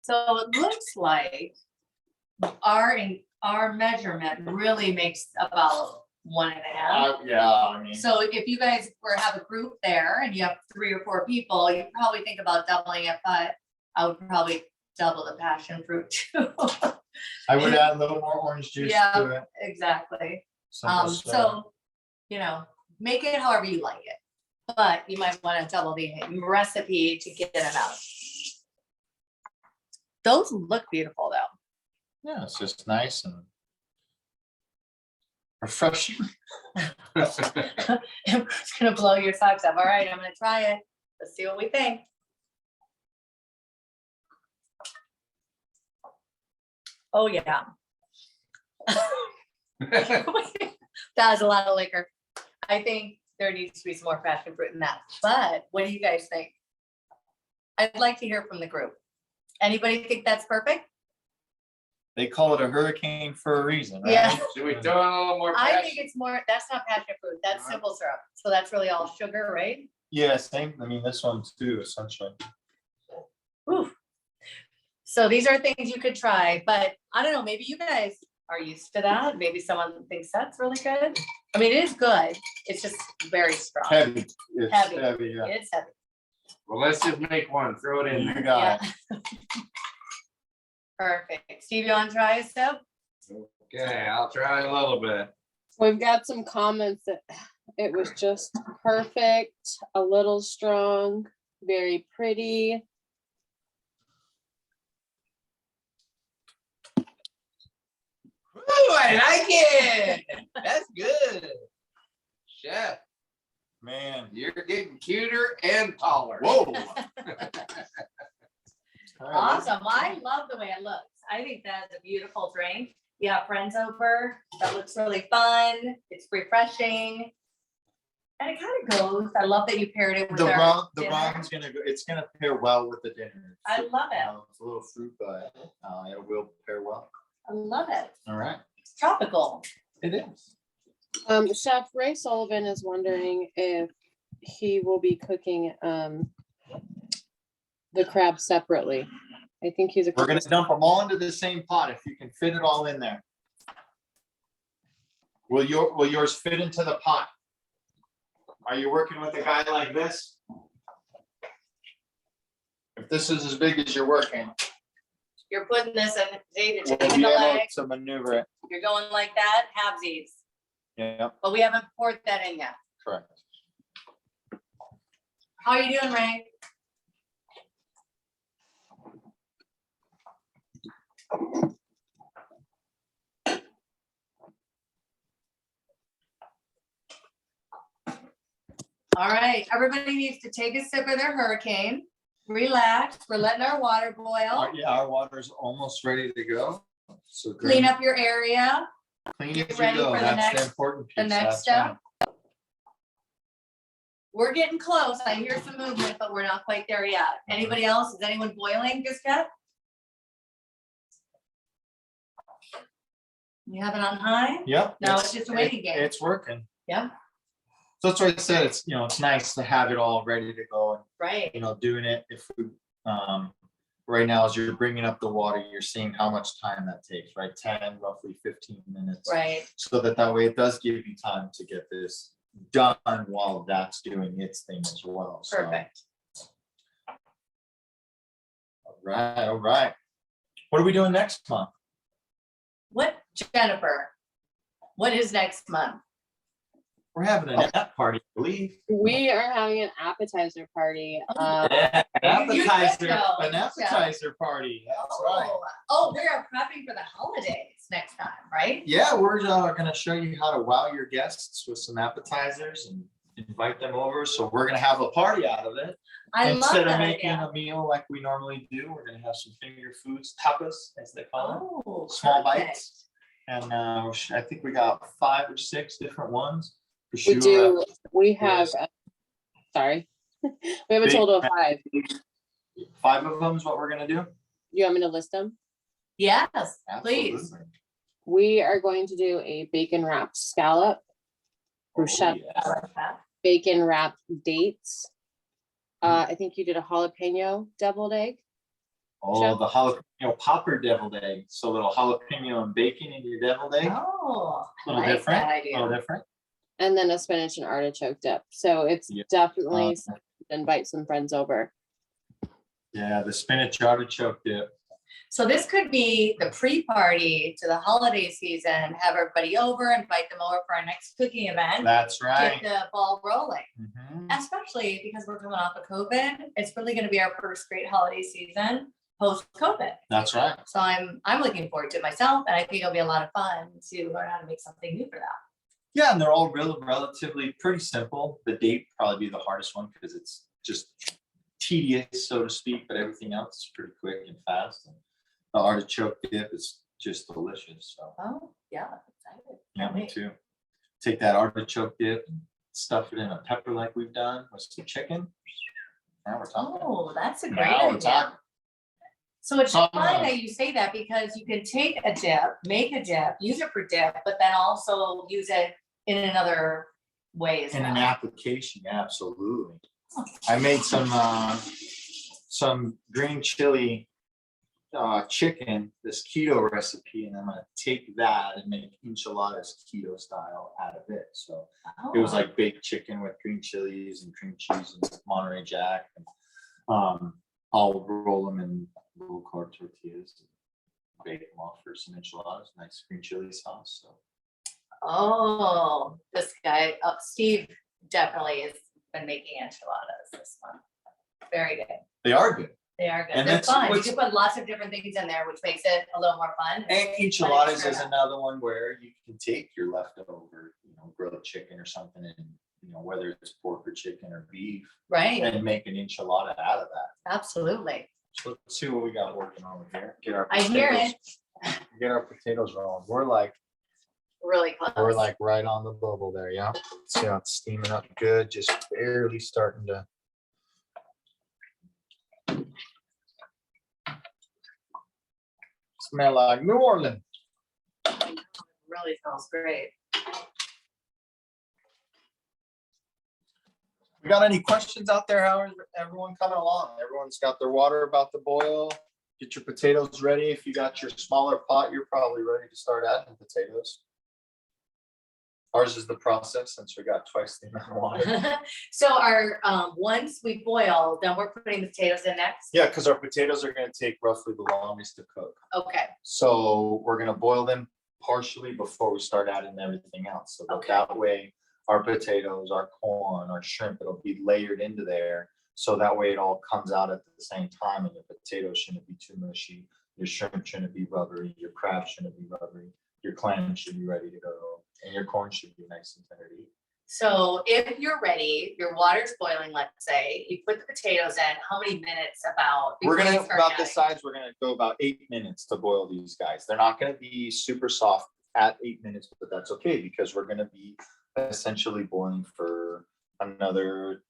So it looks like our measurement really makes about 1.5. Yeah, I mean, So if you guys have a group there and you have 3 or 4 people, you probably think about doubling it, but I would probably double the passion fruit too. I would add a little more orange juice Yeah. to it. Exactly. Simple syrup. So, you know, make it however you like it, but you might want to double the recipe to get it out. Those look beautiful though. Yeah, it's just nice and refreshing. It's gonna blow your socks off. All right, I'm gonna try it. Let's see what we think. Oh, yeah. That was a lot of liquor. I think there needs to be some more passion fruit in that, but what do you guys think? I'd like to hear from the group. Anybody think that's perfect? They call it a hurricane for a reason, right? Yeah. Should we throw in a little more? I passion? think it's more, that's not passion fruit, that's simple syrup. So that's really all sugar, right? Yeah, same, I mean, this one too, essentially. Oof. So these are things you could try, but I don't know, maybe you guys are used to that. Maybe someone thinks that's really good. I mean, it is good. It's just very strong. Heavy, it's Heavy. heavy, yeah. It's heavy. Well, let's just make one, throw it in You there. got Yeah. it. Perfect. Steve, you want to try a sip? Okay, I'll try a little bit. We've got some comments that it was just perfect, a little strong, very pretty. Ooh, I like it. That's good. Chef, Man, you're getting cuter and taller. whoa. All right, Awesome. Well, I love the way it looks. I think that's a beautiful drink. You have friends over. That looks really fun. It's refreshing. And it kind of goes. I love that you paired it with The our the dinner. rum's gonna go, it's gonna pair well with the dinner. I love it. It's a little fruit, but it will pair well. I love it. All right. It's tropical. It is. Chef Ray Sullivan is wondering if he will be cooking the crab separately. I think he's a. We're gonna dump them all into the same pot if you can fit it all in there. Will yours fit into the pot? Are you working with a guy like this? If this is as big as you're working, You're putting this in, see, you're we'll taking be the able leg, to maneuver it. you're going like that, halvesies. Yeah, But we haven't poured that in yet. correct. How are you doing, Ray? All right, everybody needs to take a sip of their hurricane, relax, we're letting our water boil, Yeah, our water's almost ready to go. So clean up your area. Clean get as you ready go. for the That's the next- important piece. the next That's step. right. We're getting close, I hear some movement, but we're not quite there yet. Anybody else, is anyone boiling just yet? You have it on high? Yep. No, it's just a waiting game. It's working. Yeah. So that's why I said it's, it's nice to have it all ready to go and, Right, doing it if we, right now, as you're bringing up the water, you're seeing how much time that takes, right? 10, roughly 15 minutes. right. So that way it does give you time to get this done while that's doing its thing as well. So, Perfect. All right, all right. What are we doing next month? What, Jennifer? What is next month? We're having a nap party, I believe. We are having an appetizer party. Yeah, You did know, an yeah. appetizer party. That's right. Oh, we are prepping for the holidays next time, right? Yeah, we're gonna show you how to wow your guests with some appetizers and invite them over. So we're gonna have a party out of it. I love Instead of that making idea. a meal like we normally do, we're gonna have some finger foods, tapas, as they call Oh, it, small perfect. bites. And I think we got 5 or 6 different ones. We do, we have, Yes. sorry, we have a Big total of crab. 5. 5 of them is what we're gonna do. You want me to list them? Yes, please. Absolutely. We are going to do a bacon wrapped scallop, Oh, bruschetta, yeah. I like that. bacon wrapped dates. I think you did a jalapeno deviled egg. Oh, the jalapeno popper deviled egg. So a little jalapeno and bacon in your deviled egg. Oh, I A little like different. that A idea. little different. And then a spinach and artichoke dip. So it's Yeah. definitely something to invite some friends over. Yeah, the spinach artichoke dip. So this could be the pre-party to the holiday season, have everybody over, invite them over for our next cooking event. That's Get right. the ball rolling, Mhm. especially because we're coming off of COVID. It's really gonna be our first great holiday season post-COVID. That's right. So I'm looking forward to it myself, and I think it'll be a lot of fun to learn how to make something new for that. Yeah, and they're all relatively pretty simple. The date probably be the hardest one because it's just tedious, so to speak, but everything else is pretty quick and fast. And the artichoke dip is just delicious, so. Oh, yeah. excited. Yeah, me Wait. too. Take that artichoke dip, stuff it in a pepper like we've done with some chicken. Now we're talking. Oh, that's a great Now we're idea. talking. So it's So I'm fun gonna- that you say that because you can take a dip, make a dip, use it for dip, but then also use it in another way as In an well. application, absolutely. I made some green chili chicken, this keto recipe, and I'm gonna take that and make enchiladas keto style out of it. So it was Oh, like baked chicken with green chilies and cream cheese and Monterey Jack. And, I'll roll them in little carb tortillas, and bake them off for some enchiladas, nice green chili sauce. So Oh, this guy, Steve definitely has been making enchiladas this month. Very good. they are good. They are good. And They're that's fun. You what's- can put lots of different things in there, which makes it a little more fun. And enchiladas sure is enough. another one where you can take your leftover, grilled chicken or something, and whether it's pork or chicken or beef, Right, and make an enchilada out of that. absolutely. So let's see what we got working over here. Get our I hear potatoes- it Get our potatoes rolling. We're like really close. right on the bubble there, yeah. See how it's steaming up good, just barely starting to. Smell like New Orleans. Really smells great. We got any questions out there? How is everyone coming along? Everyone's got their water about to boil. Get your potatoes ready. If you got your smaller pot, you're probably ready to start adding potatoes. Ours is the process since we got twice the amount of water. So once we boil, then we're putting the potatoes in next? Yeah, because our potatoes are gonna take roughly the longest to cook. Okay, So we're gonna boil them partially before we start adding everything else. So that Okay. that way, our potatoes, our corn, our shrimp, it'll be layered into there. So that way it all comes out at the same time and your potatoes shouldn't be too mushy. Your shrimp shouldn't be rubbery, your crab shouldn't be rubbery, your clam should be ready to go, and your corn should be nice and tender to eat. so if you're ready, your water's boiling, let's say, you put the potatoes in, how many minutes about? We're before you gonna, start about the adding? size, we're gonna go about 8 minutes to boil these guys. They're not gonna be super soft at 8 minutes, but that's okay because we're gonna be essentially boiling for another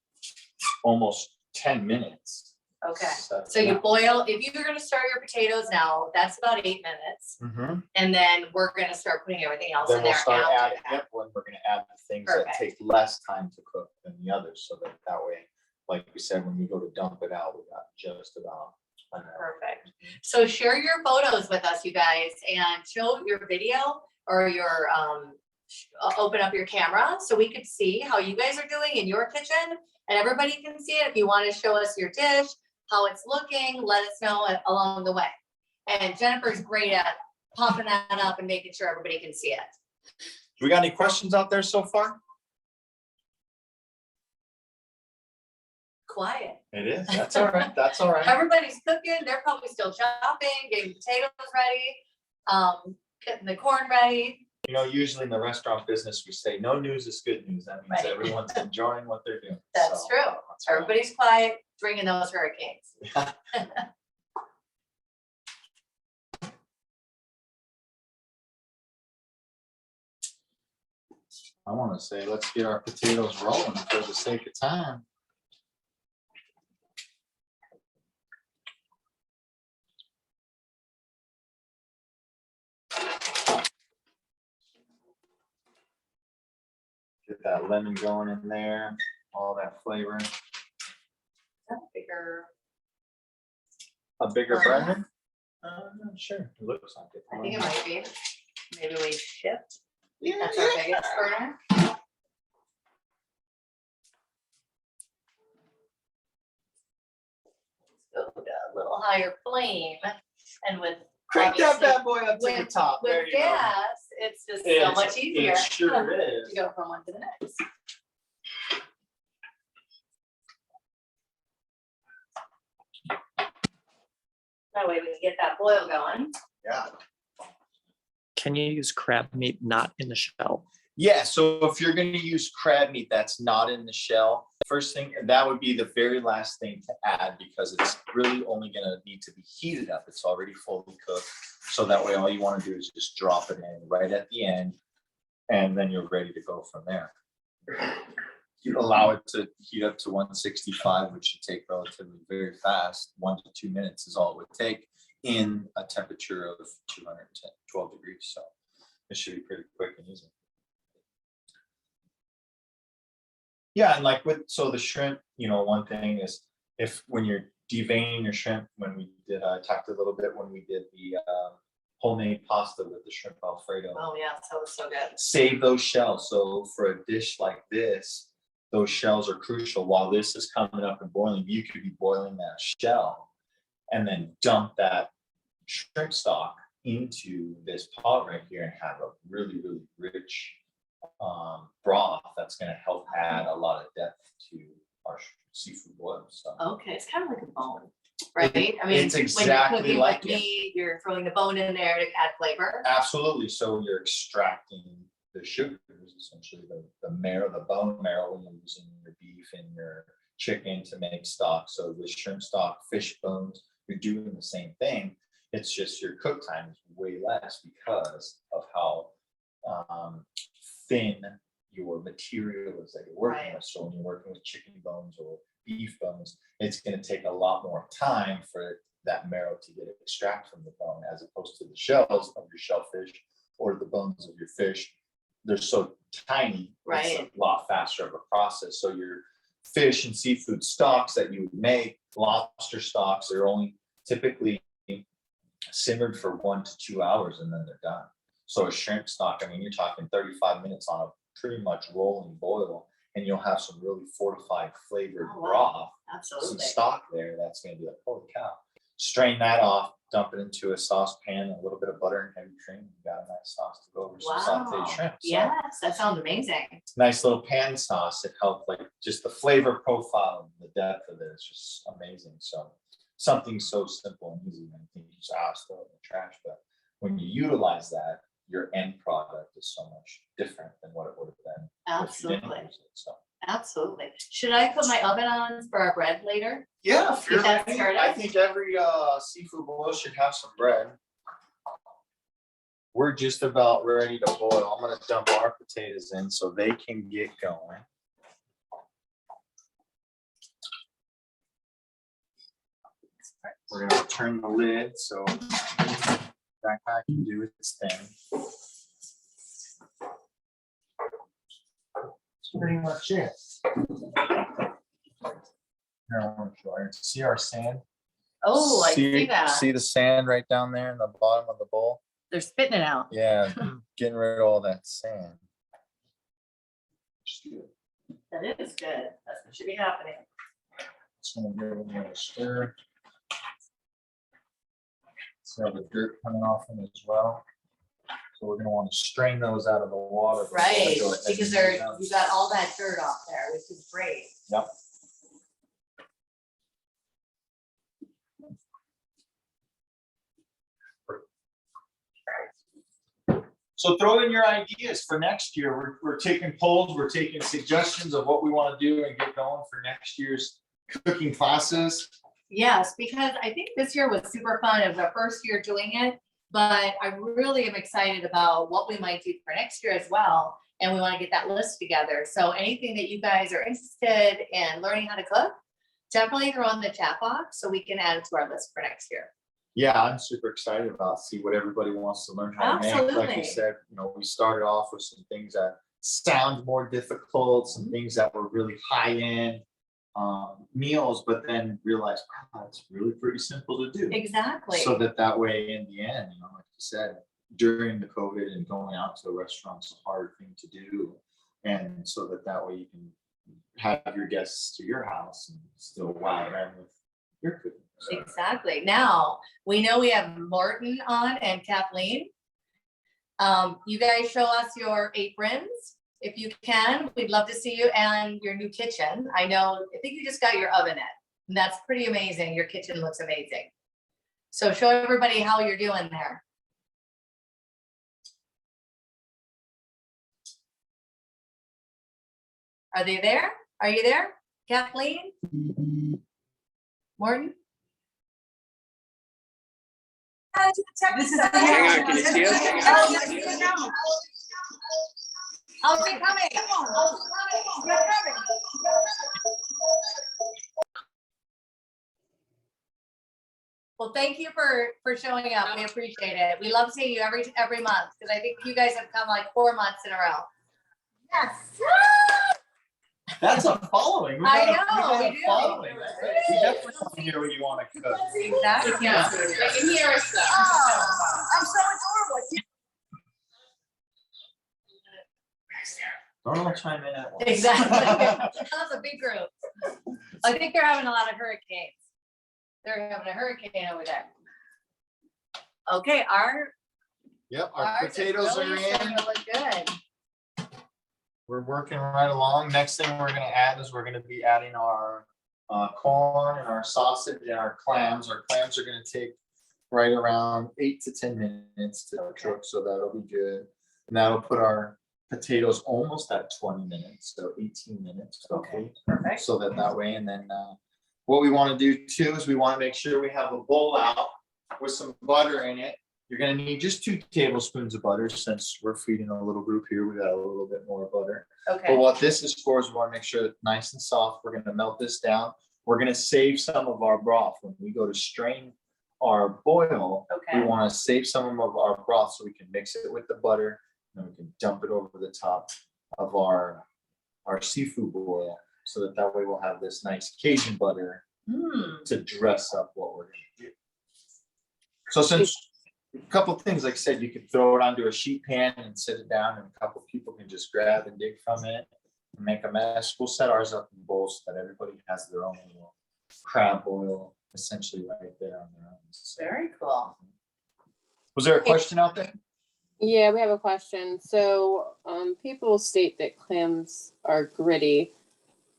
almost 10 minutes. Okay, so you boil, if you're gonna start your potatoes now, that's about 8 minutes. Mhm. And then we're gonna start putting everything else in Then we'll there start after adding, that. yep, when we're gonna add the things that Perfect. take less time to cook than the others, so that way, like we said, when we go to dump it out, we got just about an hour. Perfect. So share your photos with us, you guys, and show your video or your, open up your camera so we could see how you guys are doing in your kitchen. And everybody can see it. If you want to show us your dish, how it's looking, let us know along the way. And Jennifer's great at popping that up and making sure everybody can see it. We got any questions out there so far? Quiet. It is, that's all right, that's all right. Everybody's cooking. They're probably still chopping, getting potatoes ready, getting the corn ready. Usually in the restaurant business, we say, no news is good news. That means Right. everyone's enjoying what they're doing. That's So, true. that's right. Everybody's quiet, drinking those hurricanes. I want to say, let's get our potatoes rolling for the sake of time. Get that lemon going in there, all that flavor. Bigger, A bigger Burner? burner? I'm not sure. It looks like it. I think it might be. Maybe we shift. Yeah, That's our biggest burner. Go to a little higher flame and with. Crank that obviously, bad boy up to the with- top. There With you go. gas, it's just so It's- much easier. It sure is. To go from one to the next. That way we can get that boil going. Yeah. Can you use crab meat not in the shell? Yeah, so if you're gonna use crab meat that's not in the shell, First thing, that would be the very last thing to add because it's really only gonna need to be heated up. It's already fully cooked. So that way, all you wanna do is just drop it in right at the end. And then you're ready to go from there. You allow it to heat up to 165, which should take relatively very fast. 1 to 2 minutes is all it would take in a temperature of 212 degrees. So it should be pretty quick and easy. Yeah, and like so the shrimp, one thing is when you're deveining your shrimp, when we did, I talked a little bit when we did the homemade pasta with the shrimp Alfredo. Oh, yeah, that was so good. Save those shells. So for a dish like this, those shells are crucial. While this is coming up and boiling, you could be boiling that shell and then dump that shrimp stock into this pot right here and have a really, really rich broth that's going to help add a lot of depth to our seafood boil. So Okay, it's kind of like a bone, right? I mean, it's exactly when you're cooking like with it. meat, you're throwing the bone in there to add flavor. Absolutely. So you're extracting the sugars, essentially the marrow, the bone marrow, when you're using your beef and your chicken to make stock. So with shrimp stock, fish bones, you're doing the same thing. It's just your cook time is way less because of how thin your material is that you're working Right. with. So when you're working with chicken bones or beef bones, it's going to take a lot more time for that marrow to get extracted from the bone, as opposed to the shells of your shellfish or the bones of your fish. They're so tiny, Right. It's a lot faster of a process. So your fish and seafood stocks that you would make, lobster stocks, are only typically simmered for 1 to 2 hours and then they're done. So a shrimp stock, I mean, you're talking 35 minutes on a pretty much rolling boil, and you'll have some really fortified flavored Oh, wow. broth, some Absolutely. stock there. That's going to be like, holy cow. Strain that off, dump it into a saucepan, a little bit of butter and heavy cream. You got a nice sauce to go over some sauteed Wow. shrimp. So Yes, that sounds amazing. nice little pan sauce. It helped, like, just the flavor profile and the depth of it is just amazing. So something so simple and easy, and I think you just throw it in the trash. But when you utilize that, your end product is so much different than what it would have been if you didn't Absolutely. use it. So Absolutely. Should I put my oven on for our bread later? yeah, if you're Get that ready, started. I think every seafood boil should have some bread. We're just about ready to boil. I'm gonna dump our potatoes in so they can get going. We're gonna turn the lid so that guy can do its thing. That's pretty much it. Here, I want to show you. See our sand? Oh, I see that. See the sand right down there in the bottom of the bowl? They're spitting it out. Yeah, getting rid of all that sand. That is good. That's what should be happening. Just gonna give it a little stir. So the dirt coming off them as well. So we're gonna want to strain those out of the water. before we Right, go ahead and because use them. you got all that dirt off there, which is great. Yep. So throw in your ideas for next year. We're taking polls, we're taking suggestions of what we want to do and get going for next year's cooking classes. Yes, because I think this year was super fun. It was our first year doing it, but I really am excited about what we might do for next year as well. And we want to get that list together. So anything that you guys are interested in learning how to cook, definitely throw in the chat box so we can add it to our list for next year. Yeah, I'm super excited about see what everybody wants to learn how to make. Like Absolutely. you said, we started off with some things that sound more difficult, some things that were really high end meals, but then realized, wow, it's really pretty simple to do. Exactly. So that way in the end, like you said, during the COVID and going out to the restaurant's a hard thing to do. And so that way you can have your guests to your house and still wow them with your cooking. So, Exactly. Now, we know we have Martin on and Kathleen. You guys show us your aprons if you can. We'd love to see you and your new kitchen. I think you just got your oven in, and that's pretty amazing. Your kitchen looks amazing. So show everybody how you're doing there. Are they there? Are you there? Kathleen? Morton? This is. Hang on, can you see us? Oh, they're coming. They're coming. Well, thank you for showing up. We appreciate it. We love seeing you every month because I think you guys have come like 4 months in a row. Yes. That's a following. We I got a- know, got a we do. following. We definitely want to hear what you want to cook. Exactly. Yeah, they can hear us though. I'm so adorable. Don't all chime in at once. Exactly. That's a big group. I think they're having a lot of hurricanes. They're having a hurricane over there. Okay, Yep, our ours is potatoes are really in. starting to look good. We're working right along. Next thing we're gonna add is we're gonna be adding our corn and our sausage and our clams. Our clams are gonna take right around 8 to 10 minutes to cook, so that'll be good. And that'll put our potatoes almost at 20 minutes, so 18 minutes. Okay, perfect. So that way, and then what we want to do too is we want to make sure we have a bowl out with some butter in it. You're gonna need just 2 tablespoons of butter since we're feeding a little group here. We got a little bit more butter. But Okay, what this is for is we want to make sure it's nice and soft. We're gonna melt this down. We're gonna save some of our broth when we go to strain our boil. We okay, want to save some of our broth so we can mix it with the butter and we can dump it over the top of our seafood boil. So that way we'll have this nice Cajun butter to dress up what we're gonna do. So since a couple of things, like I said, you could throw it onto a sheet pan and sit it down and a couple of people can just grab and dig from it and make a mess. We'll set ours up in bowls so that everybody has their own little crab boil essentially right there on their own. So, very cool. was there a question out there? Yeah, we have a question. So, people state that clams are gritty.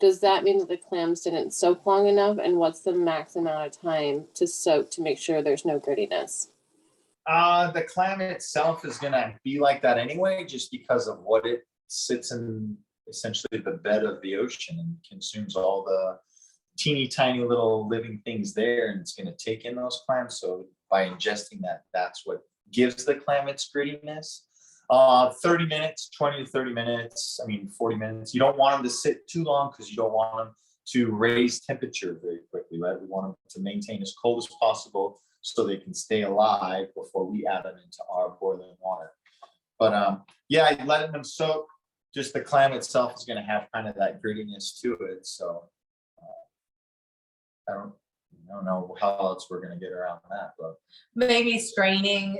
Does that mean that the clams didn't soak long enough? And what's the max amount of time to soak to make sure there's no grittiness? The clam itself is gonna be like that anyway, just because of what it sits in essentially the bed of the ocean and consumes all the teeny tiny little living things there, and it's gonna take in those clams. So by ingesting that, that's what gives the clam its grittiness. 30 minutes, 20 to 30 minutes, 40 minutes. You don't want them to sit too long because you don't want them to raise temperature very quickly, right? We want them to maintain as cold as possible so they can stay alive before we add them into our boiling water. But yeah, letting them soak, just the clam itself is gonna have kind of that grittiness to it, so I don't know how else we're gonna get around that, but Maybe straining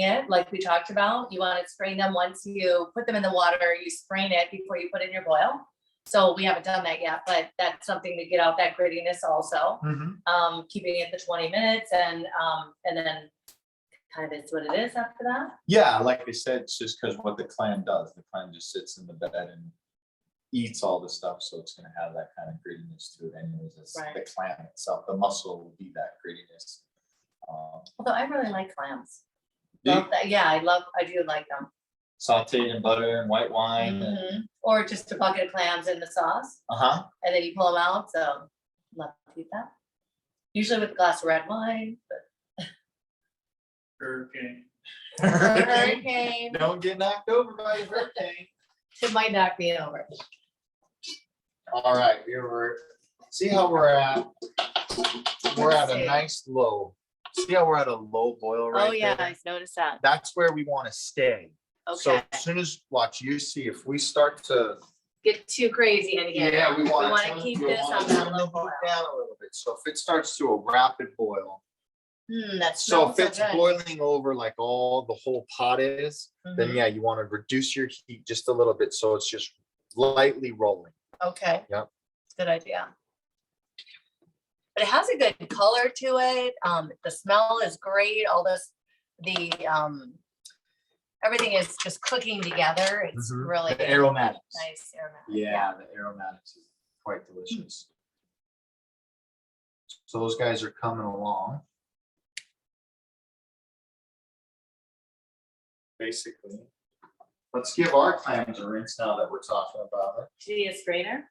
it, like we talked about. You want to strain them once you put them in the water, you strain it before you put it in your boil. So we haven't done that yet, but that's something to get out that grittiness also. Keeping it the 20 minutes and then kind of is what it is after that. yeah, like I said, it's just because what the clam does, the clam just sits in the bed and eats all the stuff, so it's gonna have that kind of grittiness to it anyways. It's Right. the clam itself, the muscle will be that grittiness. Although I really like clams. Do you- Love that. Yeah, I do like them. Sauteed in butter and white wine and, Mhm. Or just a bucket of clams in the sauce uh-huh. and then you pull them out. So love to eat that. Usually with a glass of red wine, but Hurricane. hurricane, Don't get knocked over by a hurricane. it might knock me over. All right, see how we're at? We're at a See. nice low. See how we're at a low boil right Oh, yeah, there? I noticed that. That's where we want to stay. So Okay, as soon as, watch, you see, if we start to. get too crazy in here. Yeah, we want wanna keep this on that low boil. down a little bit. So if it starts to a rapid boil, That so smells if so it's good. boiling over like all the whole pot is, then Mhm. yeah, you want to reduce your heat just a little bit, so it's just lightly rolling. Okay. Yep. Good idea. But it has a good color to it. The smell is great. All this, everything is just cooking together. It's Mhm. really The aromatics. nice aromatic. Yeah, the aromatics is quite delicious. So those guys are coming along. Basically, let's give our clams a rinse now that we're talking about it. Do you need a strainer?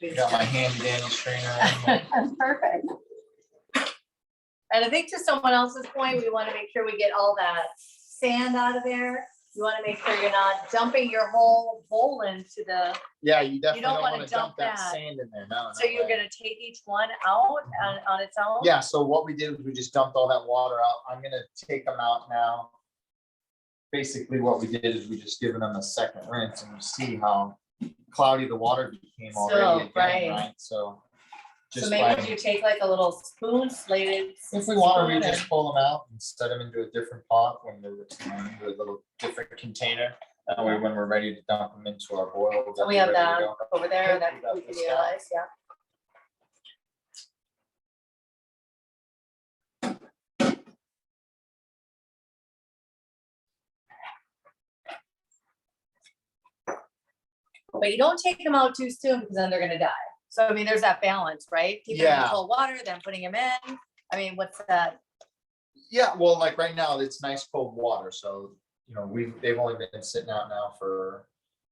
Got my handy dandy strainer. Perfect. And I think to someone else's point, we want to make sure we get all that sand out of there. You want to make sure you're not dumping your whole bowl into the, Yeah, you definitely don't don't wanna wanna dump dump that that. sand in there, no. so you're gonna take each one out on its own? Yeah, so what we did was we just dumped all that water out. I'm gonna take them out now. Basically, what we did is we just given them a second rinse and you see how cloudy the water became already again, right. right? So. So Just maybe by, if you take like a little spoon, slated. if we want to, we spoon just pull them out and set them into a different pot when they're into a little different container. That way, when we're ready to dump them into our boil. and they'll we be have ready to that go. over there, that We got we can this guy. utilize, yeah. But you don't take them out too soon because then they're gonna die. So I mean, there's that balance, right? Keeping them in Yeah. cold water, then putting them in. I mean, what's that? Yeah, well, like right now, it's nice cold water, so, you know, they've only been sitting out now for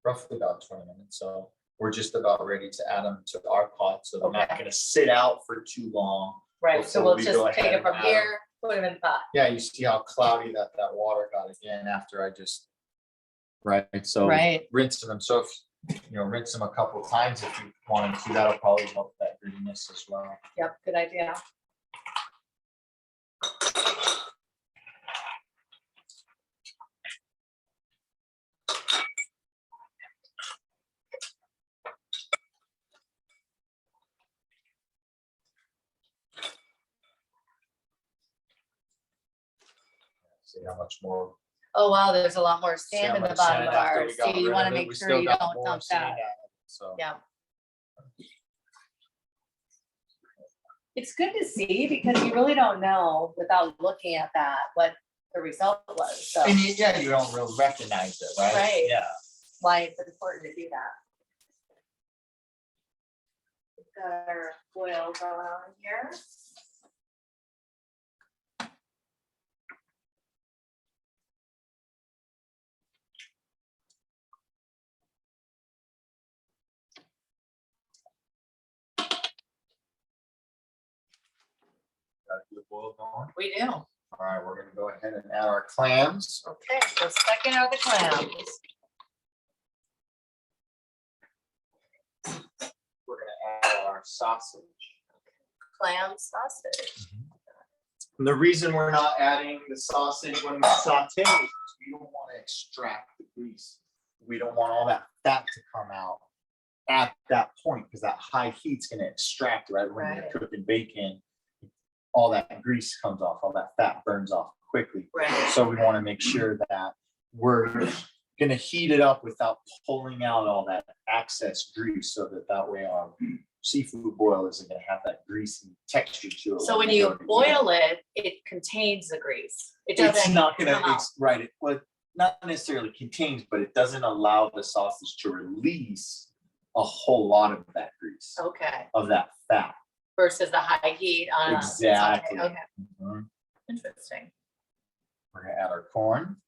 roughly about 20 minutes, so we're just about ready to add them to our pot, so they're not Okay. gonna sit out for too long. Right, so Before we'll we just go take ahead it from and add 'em. here, put them in the pot. Yeah, you see how cloudy that water got again after I just. Right, so Right. rinsing them, so if, you know, rinse them a couple of times if you wanted to, that'll probably help that grittiness as well. Yep, good idea. See how much more. Oh, wow, there's a lot more see how sand in the much bottom sand of after ours, we got so you rid wanna of it, make we sure still you got don't more dump sand that. out of it, So. Yeah. It's good to see because you really don't know without looking at that, what the result was, so And yeah, you don't really recognize it, right? Right. Yeah. why it's important to do that. We've got our oil going on here. Got a good boil going. We do. All right, we're gonna go ahead and add our clams. Okay, so second are the clams. We're gonna add our sausage. Clam sausage. And the reason we're not adding the sausage when we saute is we don't want to extract the grease. We don't want all that fat to come out at that point because that high heat's gonna extract right when Right. you're cooking bacon. All that grease comes off, all that fat burns off quickly. Right. So we want to make sure that we're gonna heat it up without pulling out all that excess grease so that way our seafood boil isn't gonna have that greasy texture to it. So when you boil it, it contains the grease. It It's doesn't not come gonna, out. it's right, it, well, not necessarily contains, but it doesn't allow the sausage to release a whole lot of that grease, Okay, of that fat. versus the high heat on a saute. Exactly. Okay, Mhm. interesting. We're gonna add our corn.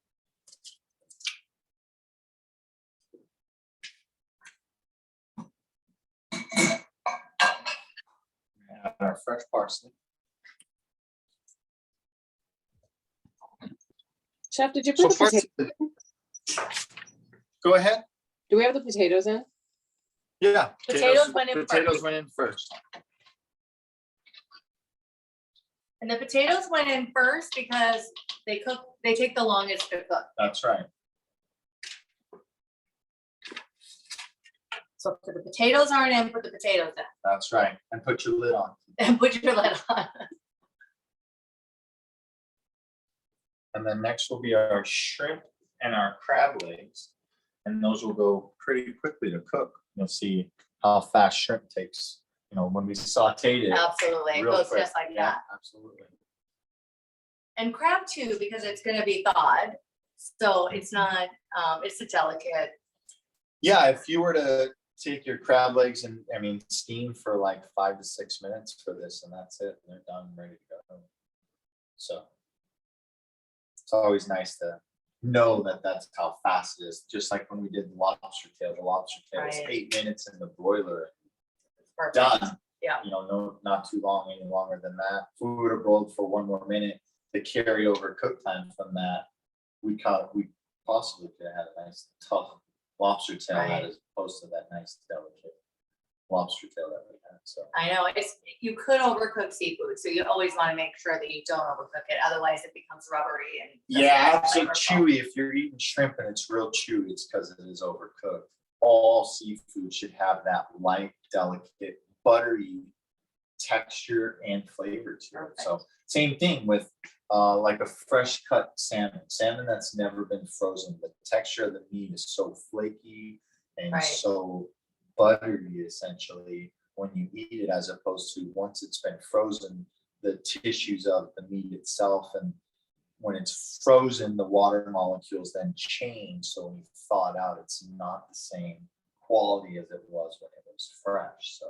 Add our fresh parsley. Chef, did you So put the potato? Go ahead. Do we have the potatoes in? Yeah. Potatoes went in first. Potatoes went in first. And the potatoes went in first because they take the longest to cook. That's right. So if the potatoes aren't in, put the potatoes in That's right. And put your lid on. and put your lid on. And then next will be our shrimp and our crab legs. And those will go pretty quickly to cook. You'll see how fast shrimp takes, you know, when we sauteed it. Absolutely, it real goes quick. just like Yeah, that. absolutely. And crab too, because it's gonna be thawed, so it's not, it's a delicate. Yeah, if you were to take your crab legs and, I mean, steam for like 5 to 6 minutes for this, and that's it. They're done, ready to go. So it's always nice to know that that's how fast it is. Just like when we did the lobster tail. The lobster tail is Right. 8 minutes in the broiler. Perfect. done. Yeah. You know, no, not too long, any longer than that. If we would have rolled for one more minute, the carryover cook time from that, we possibly could have had a nice tough lobster tail that Right. is opposed to that nice delicate lobster tail that we had, so. I know, you could overcook seafood, so you always want to make sure that you don't overcook it, otherwise it becomes rubbery and. Yeah, doesn't so flavorful. chewy, if you're eating shrimp and it's real chewy, it's because it is overcooked. All seafood should have that light, delicate, buttery texture and flavor to it. So same thing with like a fresh cut salmon that's never been frozen. The texture of the meat is so flaky and Right. so buttery essentially when you eat it, as opposed to once it's been frozen, the tissues of the meat itself, and when it's frozen, the water molecules then change. So when you thaw it out, it's not the same quality as it was when it was fresh. So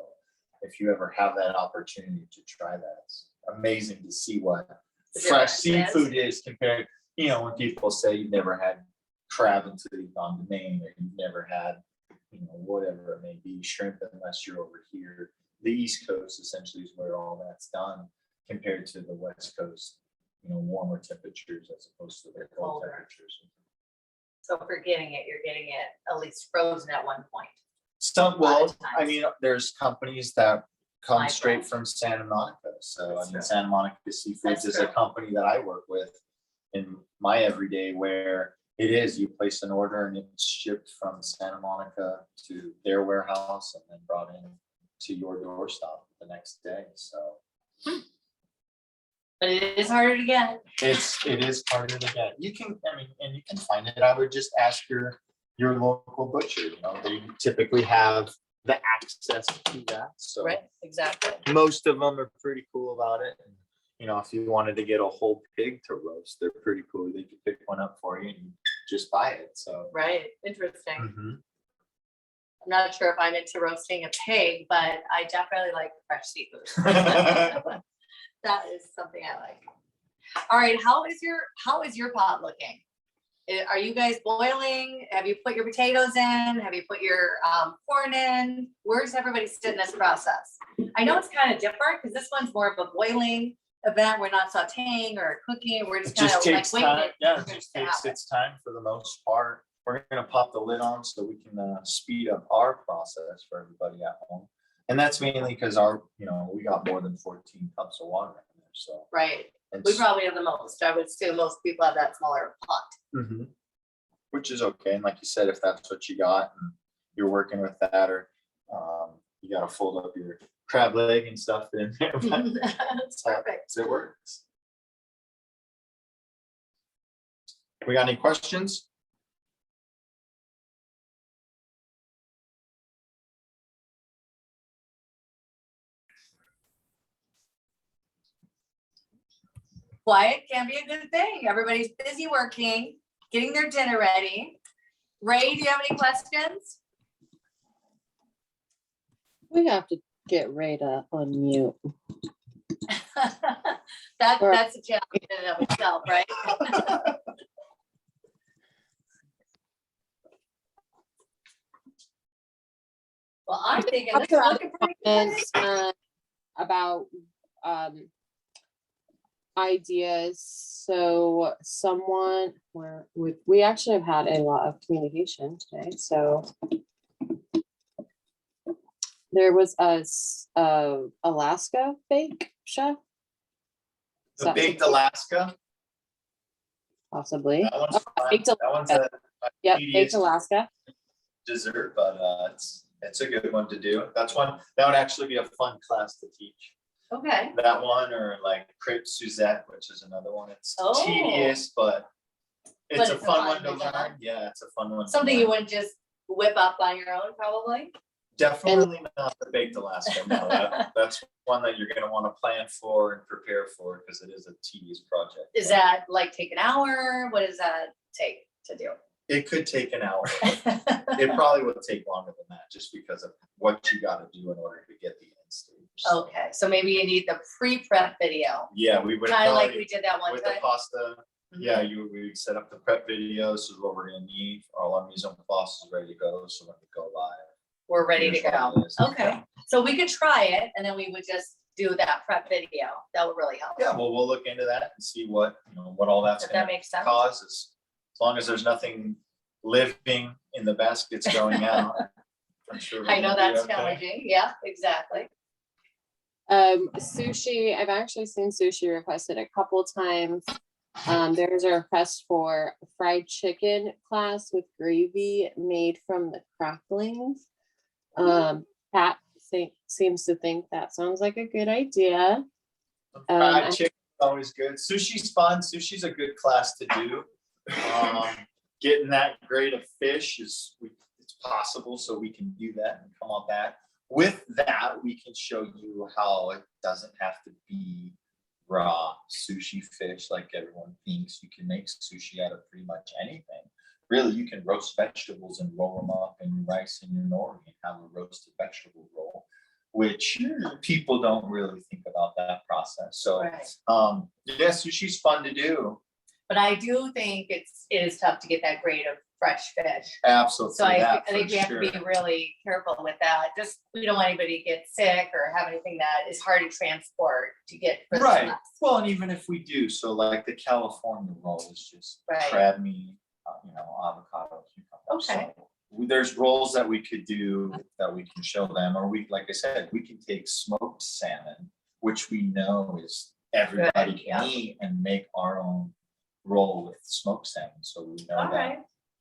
if you ever have that opportunity to try that, it's amazing to see what The fresh difference is. seafood is compared. You know, when people say you've never had crab until you've gone to Maine, or you've never had, you know, whatever it may be, shrimp, unless you're over here. The East Coast essentially is where all that's done, compared to the West Coast, you know, warmer temperatures as opposed to the cold Colder. temperatures. So for getting it, you're getting it at least frozen at one point. Some, lot well, of I times. mean, there's companies that come Micro. straight from Santa Monica. So I That's mean, true. Santa Monica Seafoods That's is a true. company that I work with in my everyday, where it is, you place an order and it's shipped from Santa Monica to their warehouse and then brought in to your doorstep the next day. So But it is harder to get. it is harder to get. You can, I mean, and you can find it. I would just ask your local butcher, you know, they typically have the access to that. So Right, exactly. most of them are pretty cool about it. And, you know, if you wanted to get a whole pig to roast, they're pretty cool. They can pick one up for you and you just buy it. So. Right, interesting. Mhm. I'm not sure if I'm into roasting a pig, but I definitely like fresh seafood. That is something I like. All right, how is your pot looking? Are you guys boiling? Have you put your potatoes in? Have you put your corn in? Where's everybody sit in this process? I know it's kind of different because this one's more of a boiling event. We're not sauteing or cooking. We're It just kind just of like takes waiting. time. Yeah, for it things just to takes happen. its time for the most part. We're gonna pop the lid on so we can speed up our process for everybody at home. And that's mainly because we got more than 14 cups of water in there, so. Right. We it's- probably have the most. I would assume most people have that smaller pot. Mhm. Which is okay, and like you said, if that's what you got and you're working with that, or you gotta fold up your crab leg and stuff in there. but That's perfect. It works. We got any questions? Quiet can be a good thing. Everybody's busy working, getting their dinner ready. Ray, do you have any questions? We have to get Ray to unmute. That's a challenge in and of itself, right? Well, I'm thinking this is looking pretty good. And about ideas. So someone where we actually have had a lot of communication today. So there was a Alaska bake chef. Is The that baked something? Alaska. Possibly. That one's Oh, fun. baked That one's a Yep, tedious baked Alaska. dessert, but it's a good one to do. That would actually be a fun class to teach. Okay, That one, or like crepe Suzette, which is another one. It's Oh. tedious, but it's But a it's a fun fun one to design. learn. Yeah, it's a fun one. to something you learn. wouldn't just whip up on your own, probably. Definitely not the baked Alaska. No, that's one that you're going to want to plan for and prepare for, because it is a tedious project. Is that like take an hour? What does that take to do? It could take an hour. It probably would take longer than that, just because of what you got to do in order to get the end stage. So, Okay, so maybe you need the pre-prep video, yeah, we would kind of like probably, we did that one with the time. pasta. Mhm. Yeah, we set up the prep video. This is what we're gonna need. All our mise en place is ready to go. So when we go live, We're ready to here's what go. it is. Okay, So we could try it and then we would just do that prep video. That would really help. Yeah, well, we'll look into that and see what, what all that's If that gonna makes sense. cause, as long as there's nothing living in the baskets going out. I'm sure we're I know gonna be that's okay. challenging. Yeah, exactly. Sushi, I've actually seen sushi requested a couple times. There's a request for fried chicken class with gravy made from the cracklings. Pat seems to think that sounds like a good idea. Fried chicken is always good. Sushi's fun. Sushi's a good class to do. Getting that grade of fish it's possible, so we can do that and come on back. With that, we can show you how it doesn't have to be raw sushi fish like everyone thinks. You can make sushi out of pretty much anything. Really, you can roast vegetables and roll them up in your rice and your nori and have a roasted vegetable roll, which people don't really think about that process. So, Right. yeah, sushi's fun to do. But I do think it is tough to get that grade of fresh fish. Absolutely. So I that think for we have to be sure. really careful with that. Just, we don't want anybody to get sick or have anything that is hard to transport to get. for the Right. class. Well, and even if we do, so like the California roll is just Right. crab meat, avocado, cucumber. Okay. So there's rolls that we could do that we can show them, or we, like I said, we can take smoked salmon, which we know is everybody can yeah. eat, and make our own roll with smoked salmon. So we know All that right.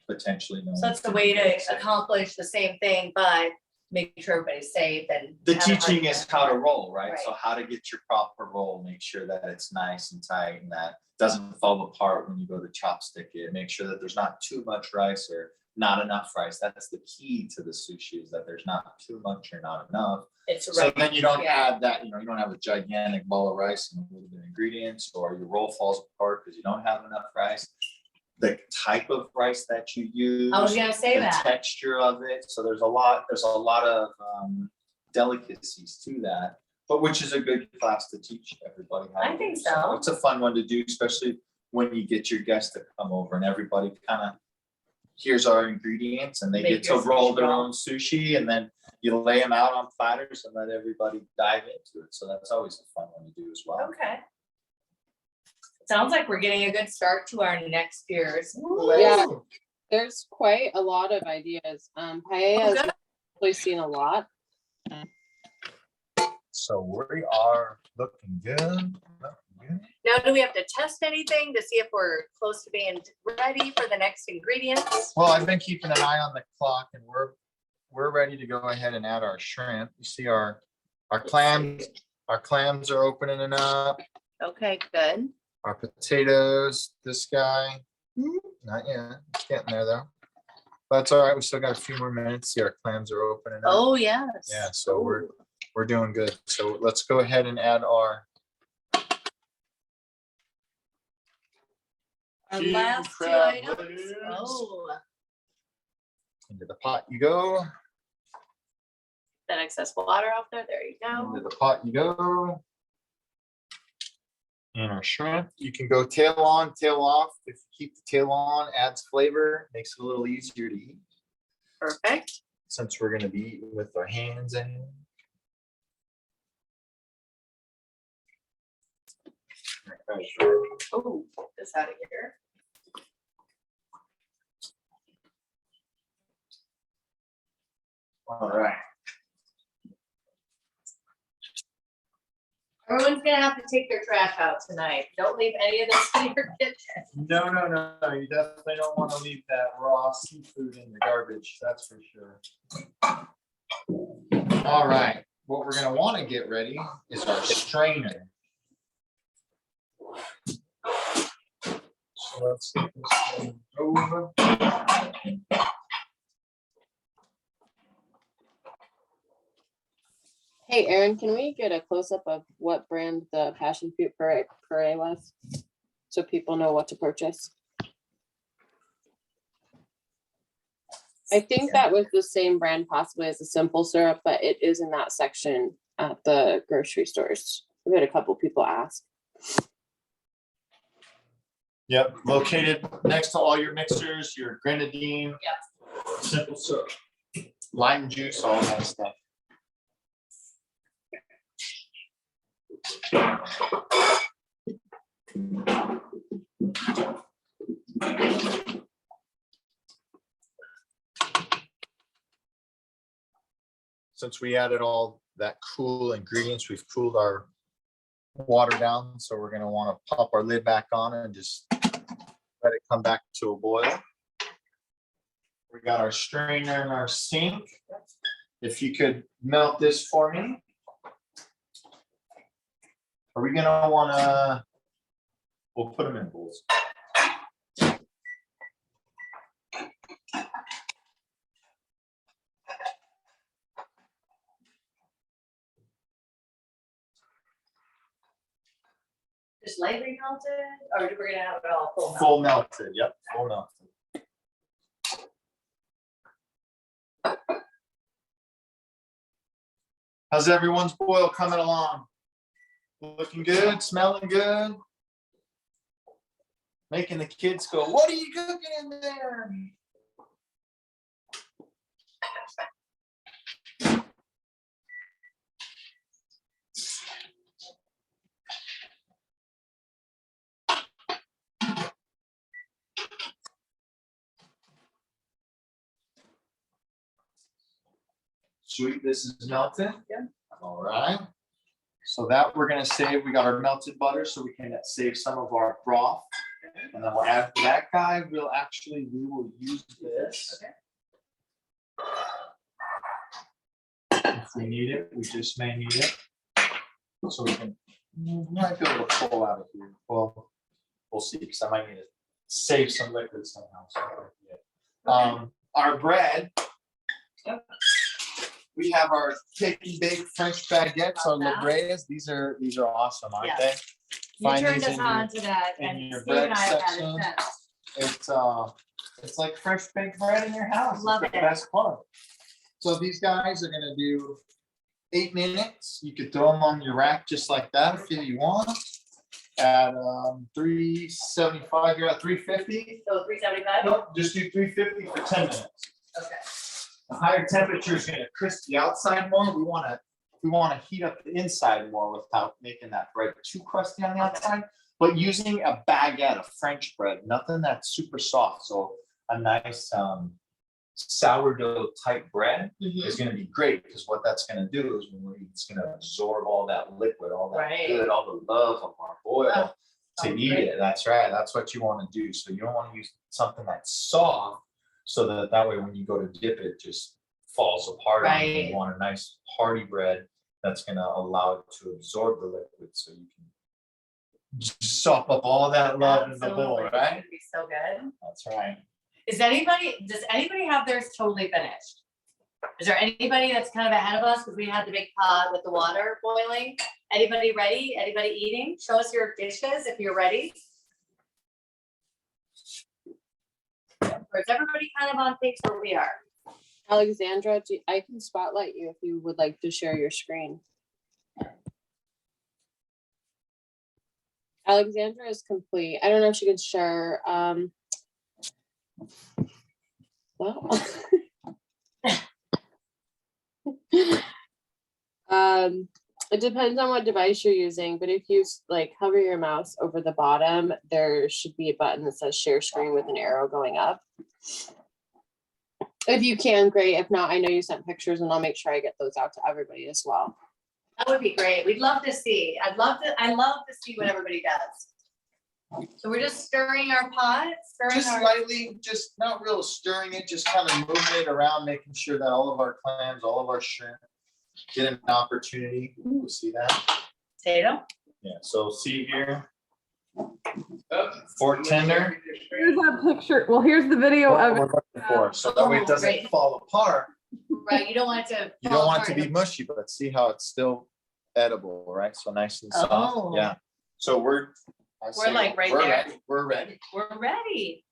potentially. So that's the way to accomplish the same thing, but make sure everybody's safe and. The have a hard teaching is time. how to roll, right? Right. So how to get your proper roll, make sure that it's nice and tight and that doesn't fall apart when you go to chopstick it. Make sure that there's not too much rice or not enough rice. That's the key to the sushi, is that there's not too much or not enough. It's So right. then you don't yeah. have that, you don't have a gigantic bowl of rice and a little bit of ingredients, or your roll falls apart because you don't have enough rice. The type of rice that you use. I was gonna say the that. texture of it. So there's a lot of delicacies to that, but which is a good class to teach everybody how to I think do. so. It's a fun one to do, especially when you get your guests to come over and everybody kind of here's our ingredients and they Make get to your roll sushi their roll. own sushi, and then you lay them out on platters and let everybody dive into it. So that's always a fun one to do as well. Okay. Sounds like we're getting a good start to our next year's. Yeah. list. There's quite a lot of ideas. Paella has good. really seen a lot. So we are looking good. Now, do we have to test anything to see if we're close to being ready for the next ingredients? Well, I've been keeping an eye on the clock, and we're ready to go ahead and add our shrimp. You see our clams are opening up. Okay, good. Our potatoes, this guy, not yet, it's getting there though. That's all right, we still got a few more minutes. See, our clams are opening up. Oh, yes. Yeah, so we're doing good. So let's go ahead and add our Our King last two crab items. legs. Oh, into the pot you go, that excess water out there. There you into go. the pot you go. And our shrimp, you can go tail on, tail off. If you keep the tail on, adds flavor, makes it a little easier to eat. Perfect. Since we're gonna be eating with our hands in. Oh, this out of here. All right. Everyone's gonna have to take their trash out tonight. Don't leave any of this in your kitchen. No, you definitely don't want to leave that raw seafood in the garbage, that's for sure. All right, what we're gonna want to get ready is our strainer. So let's get this thing over. Hey, Aaron, can we get a close-up of what brand the passion fruit puree was? So people know what to purchase. I think that was the same brand possibly as the simple syrup, but it is in that section at the grocery stores. We had a couple people ask. Yep, located next to all your mixers, your grenadine. Yep. Simple syrup, lime juice, all that stuff. Since we added all that cool ingredients, we've cooled our water down, so we're gonna wanna pop our lid back on and just let it come back to a boil. We got our strainer and our sink. If you could melt this for me. Are we gonna wanna, we'll put them in bowls. Just lightly melted, or we're gonna have it all full melt? Full melted, yep, full melted. How's everyone's boil coming along? Looking good, smelling good? Making the kids go, what are you cooking in there? Sweet, this is melted? Yeah. All right. So that we're gonna save, we got our melted butter, so we can save some of our broth. And then we'll add that guy, we will use this. If we need it, we just may need it. So we can, might be able to pull out of here. Well, we'll see, because I might need to save some liquid somehow. So, our bread. We have our take and bake French baguettes, our Love that. Labreas. These are awesome, aren't they? Yes. You Find turned these us in your- on to that, in and your Steve and bread I have had section. it since. It's like fresh baked bread in your house. It's Love the it. best part. So these guys are gonna do 8 minutes. You could throw them on your rack just like that if you want. At 375, you're at 350. So 375? Nope, just do 350 for 10 minutes. Okay. The higher temperature is gonna crisp the outside more. We wanna heat up the inside more without making that bread too crusty on the outside. But using a baguette of French bread, nothing that's super soft. So a nice sourdough type bread is gonna be great, because what that's gonna do is it's gonna absorb all that liquid, all that Right. good, all the love of our boil Oh, to sounds eat great. it. That's right. That's what you wanna do. So you don't wanna use something that's soft, so that way when you go to dip it, just falls apart. on you. Right. You want a nice hearty bread that's gonna allow it to absorb the liquid, so you can just sop up all that love in the bowl, Absolutely. It's right? gonna be so good. That's right. Does anybody have theirs totally finished? Is there anybody that's kind of ahead of us, because we had the big pot with the water boiling? Anybody ready? Anybody eating? Show us your dishes if you're ready. Or is everybody kind of on pace where we are? Alexandra, I can spotlight you if you would like to share your screen. Alexandra is complete. I don't know if she can share. Well. It depends on what device you're using, but if you like hover your mouse over the bottom, there should be a button that says share screen with an arrow going up. If you can, great. If not, I know you sent pictures and I'll make sure I get those out to everybody as well. That would be great. We'd love to see. I love to see what everybody does. So we're just stirring our pot, Just lightly, just not real stirring it, just kind of moving it around, making sure that all of our clams, all of our shrimp get an opportunity. Ooh, see that? potato. Yeah, so see here. Fork tender. Here's a picture. Well, here's the video What of we're it. looking for, so that way it doesn't Great. fall apart. Right, you don't want it to. You fall don't want it to apart. be mushy, but see how it's still edible, right? So nice and soft, Oh. yeah. So we're like right we're there. ready. We're ready. We're ready.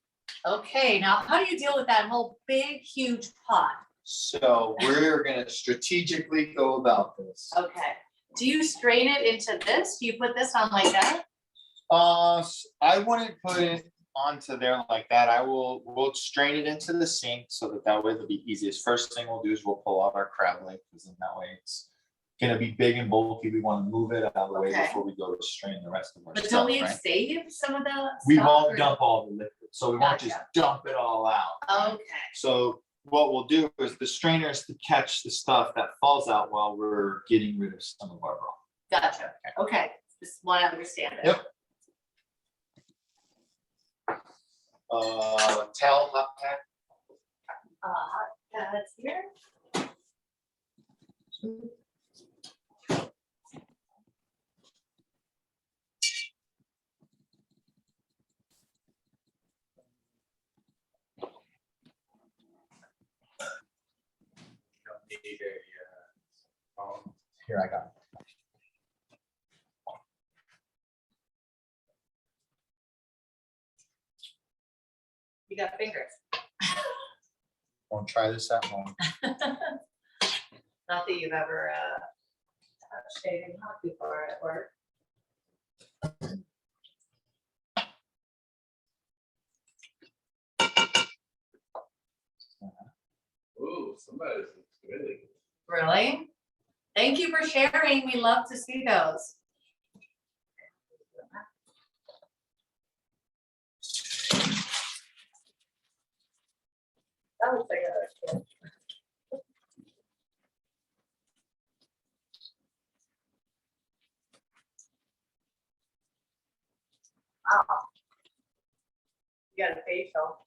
Okay, now how do you deal with that whole big, huge pot? So we're gonna strategically go about this. Okay, do you strain it into this? Do you put this on like that? I wouldn't put it onto there like that. We'll strain it into the sink so that way it'll be easiest. First thing we'll do is we'll pull out our crab leg, because then that way it's gonna be big and bulky. We wanna move it out of the way Okay. before we go to strain the rest of our But stuff, don't you right? save some of the? We stuff, won't or- dump all the liquid, so we won't just Gotcha. dump it all out. Okay, So what we'll do is the strainer is to catch the stuff that falls out while we're getting rid of some of our broth. gotcha. Okay, just want to understand it. Yep. Towel, hot pack. That's here. Don't need a, Here, I got it. You got fingers. Won't try this at home. Not that you've ever touched anything hot before at work. Ooh, somebody's really. Really? Thank you for sharing. We love to see those. That looks like a. Wow. You got a facial.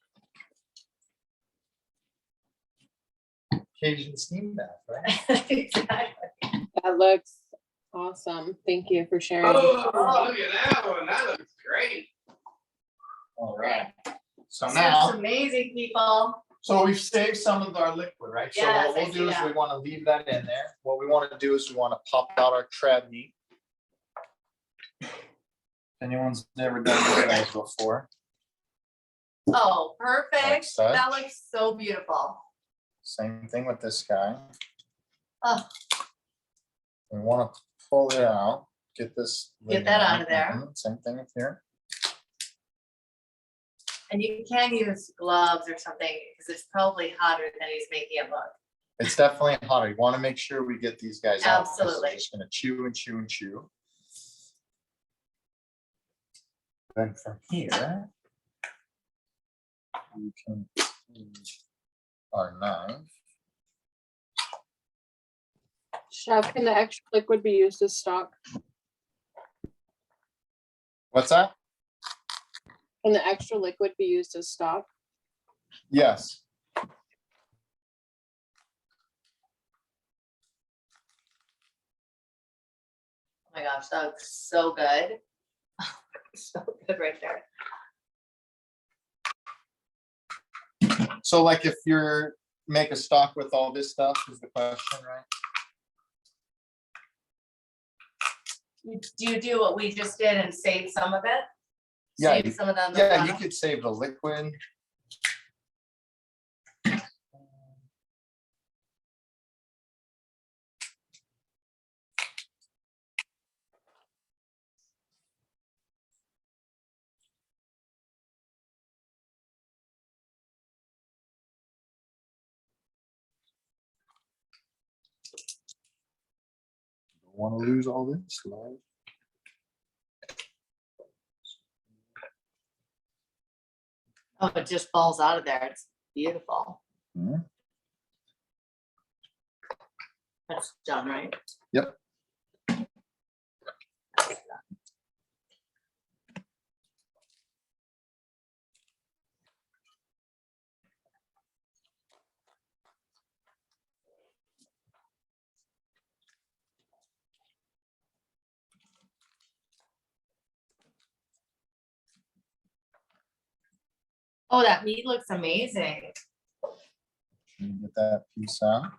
Cajun steam bath, right? Exactly. That looks awesome. Thank you for sharing. Oh, look at that one. That looks great. All right. So This now. looks amazing, people. So we've saved some of our liquid, right? So Yes, what I we'll see do is that. we want to leave that in there. What we want to do is we want to pop out our crab meat. Anyone's never done these guys before. Oh, perfect. such. That looks so beautiful. Same thing with this guy. Oh. We want to pull it out, get this. Get lid that on. out of there. Same thing with here. And you can use gloves or something because it's probably hotter than he's making it look. It's definitely hotter. You want to make sure we get these guys out. 'cause they're Absolutely. Just gonna chew and chew and chew. Then from here. We can use our knife. Chef, can the extra liquid be used as stock? What's that? Can the extra liquid be used as stock? Yes. Oh my gosh, that looks so good. So good right there. So like if you're make a stock with all this stuff is the question, right? Do you do what we just did and save some of it? Yeah, Save you- some of them. Yeah, you could save the liquid. Don't want to lose all this, love. Oh, it just falls out of there. It's beautiful. Mhm. That's done, right? Yep. Oh, that meat looks amazing. Can you get that piece out?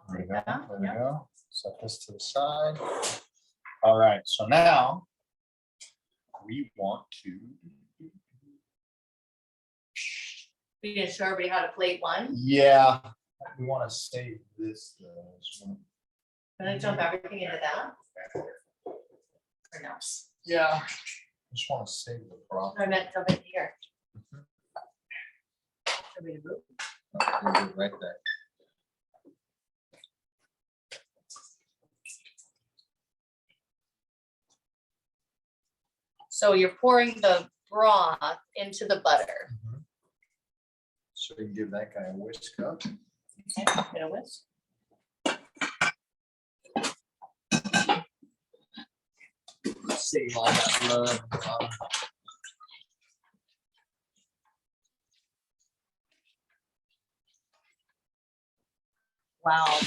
There we go, Yeah, there we yeah. go. Set this to the side. All right, so now we want to We can show everybody how to plate one. Yeah, we want to save this. Gonna jump everything into that. Or no? Yeah. Just want to save the profit. I meant jump it here. Everybody move. Right there. So you're pouring the broth into the butter. So you can give that guy a whisk up. Okay, get a whisk. Save all that blood. Wow.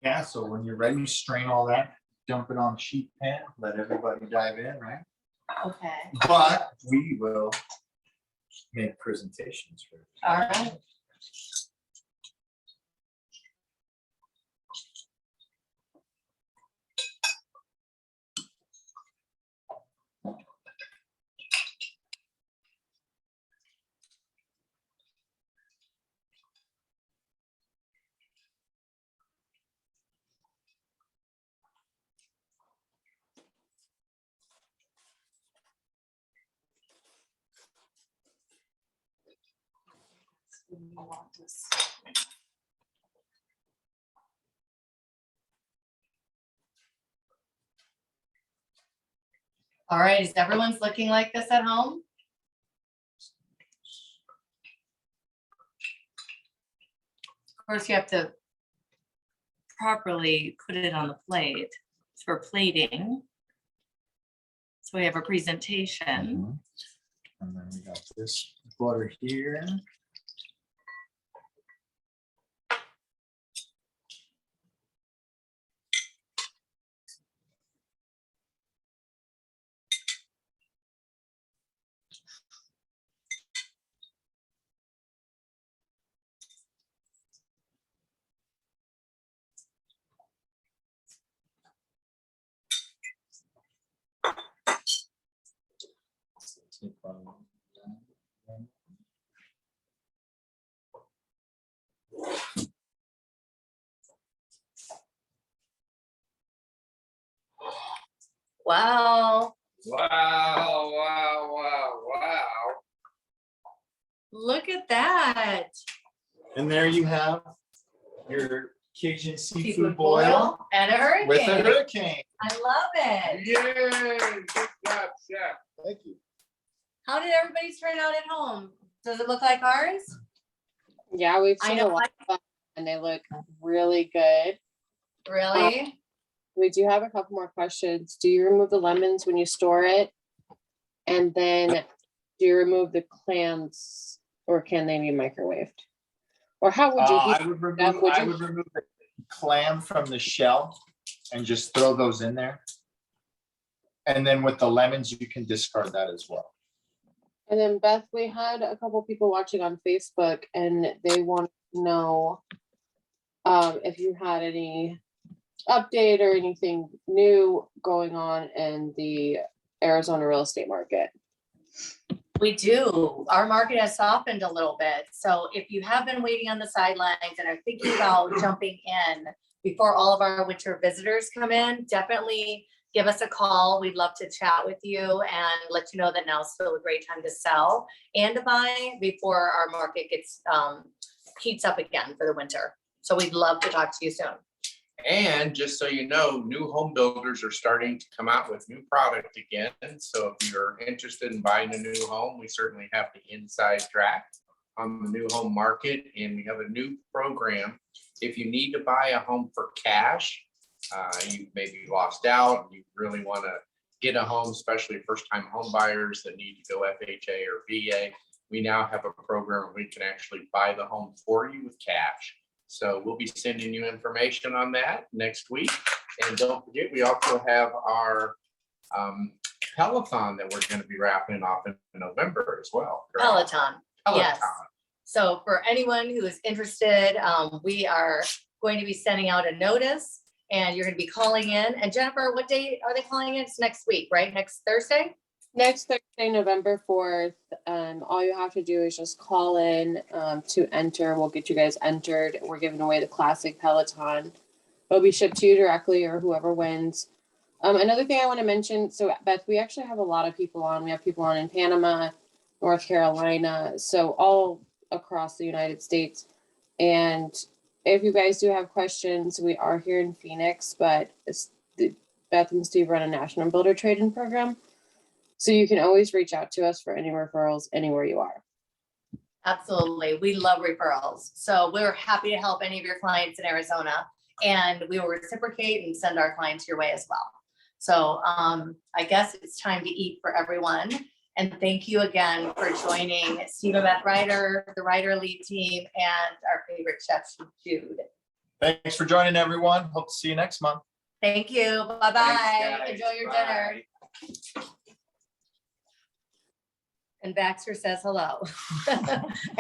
Yeah, so when you're ready, strain all that, dump it on a sheet pan, let everybody dive in, right? Okay. But we will make presentations for it. All right. All right, is everyone's looking like this at home? Of course, you have to properly put it on the plate for plating. So we have a presentation. And then we got this butter here. Wow, Wow, wow, wow, wow. look at that. And there you have your Cajun seafood Seafood boil and a hurricane. with a hurricane. I love it. Yay, good job, chef. Thank you. How did everybody's turn out at home? Does it look like ours? Yeah, we've I seen know. a lot of them and they look really good. Really? We do have a couple more questions. Do you remove the lemons when you store it? And then do you remove the clams or can they be microwaved? Or how would you heat? I would them? remove, I would remove the clam from the shell and just throw those in there. And then with the lemons, you can discard that as well. And then Beth, we had a couple people watching on Facebook and they want to know if you had any update or anything new going on in the Arizona real estate market. We do. Our market has softened a little bit. So if you have been waiting on the sidelines and are thinking about jumping in before all of our winter visitors come in, definitely give us a call. We'd love to chat with you and let you know that now is still a great time to sell and to buy before our market gets heats up again for the winter. So we'd love to talk to you soon. And just so you know, new home builders are starting to come out with new product again. So if you're interested in buying a new home, we certainly have the inside track on the new home market. And we have a new program. If you need to buy a home for cash, you maybe lost out, and you really want to get a home, especially first-time home buyers that need to go FHA or VA. We now have a program where we can actually buy the home for you with cash. So we'll be sending you information on that next week. And don't forget, we also have our Peloton that we're going to be wrapping up in November as well. correct? Peloton. Yes. Peloton. So for anyone who is interested, we are going to be sending out a notice And you're gonna be calling in. And Jennifer, what day are they calling in? It's next week, right? Next Thursday? Next Thursday, November 4th, all you have to do is just call in to enter. We'll get you guys entered. We're giving away the classic Peloton. It'll be shipped to you directly or whoever wins. Another thing I want to mention, so Beth, we actually have a lot of people on. We have people on in Panama, North Carolina, so all across the United States. And if you guys do have questions, we are here in Phoenix, but Beth and Steve run a national builder trade-in program. So you can always reach out to us for any referrals anywhere you are. Absolutely. We love referrals. So we're happy to help any of your clients in Arizona, and we will reciprocate and send our clients your way as well. So I guess it's time to eat for everyone. And thank you again for joining Steve and Beth Ryder, the Ryder Elite team, and our favorite chef, Jude. Thanks for joining, everyone. Hope to see you next month. Thank you. Bye-bye. guys. Enjoy your Bye. dinner. And Baxter says hello.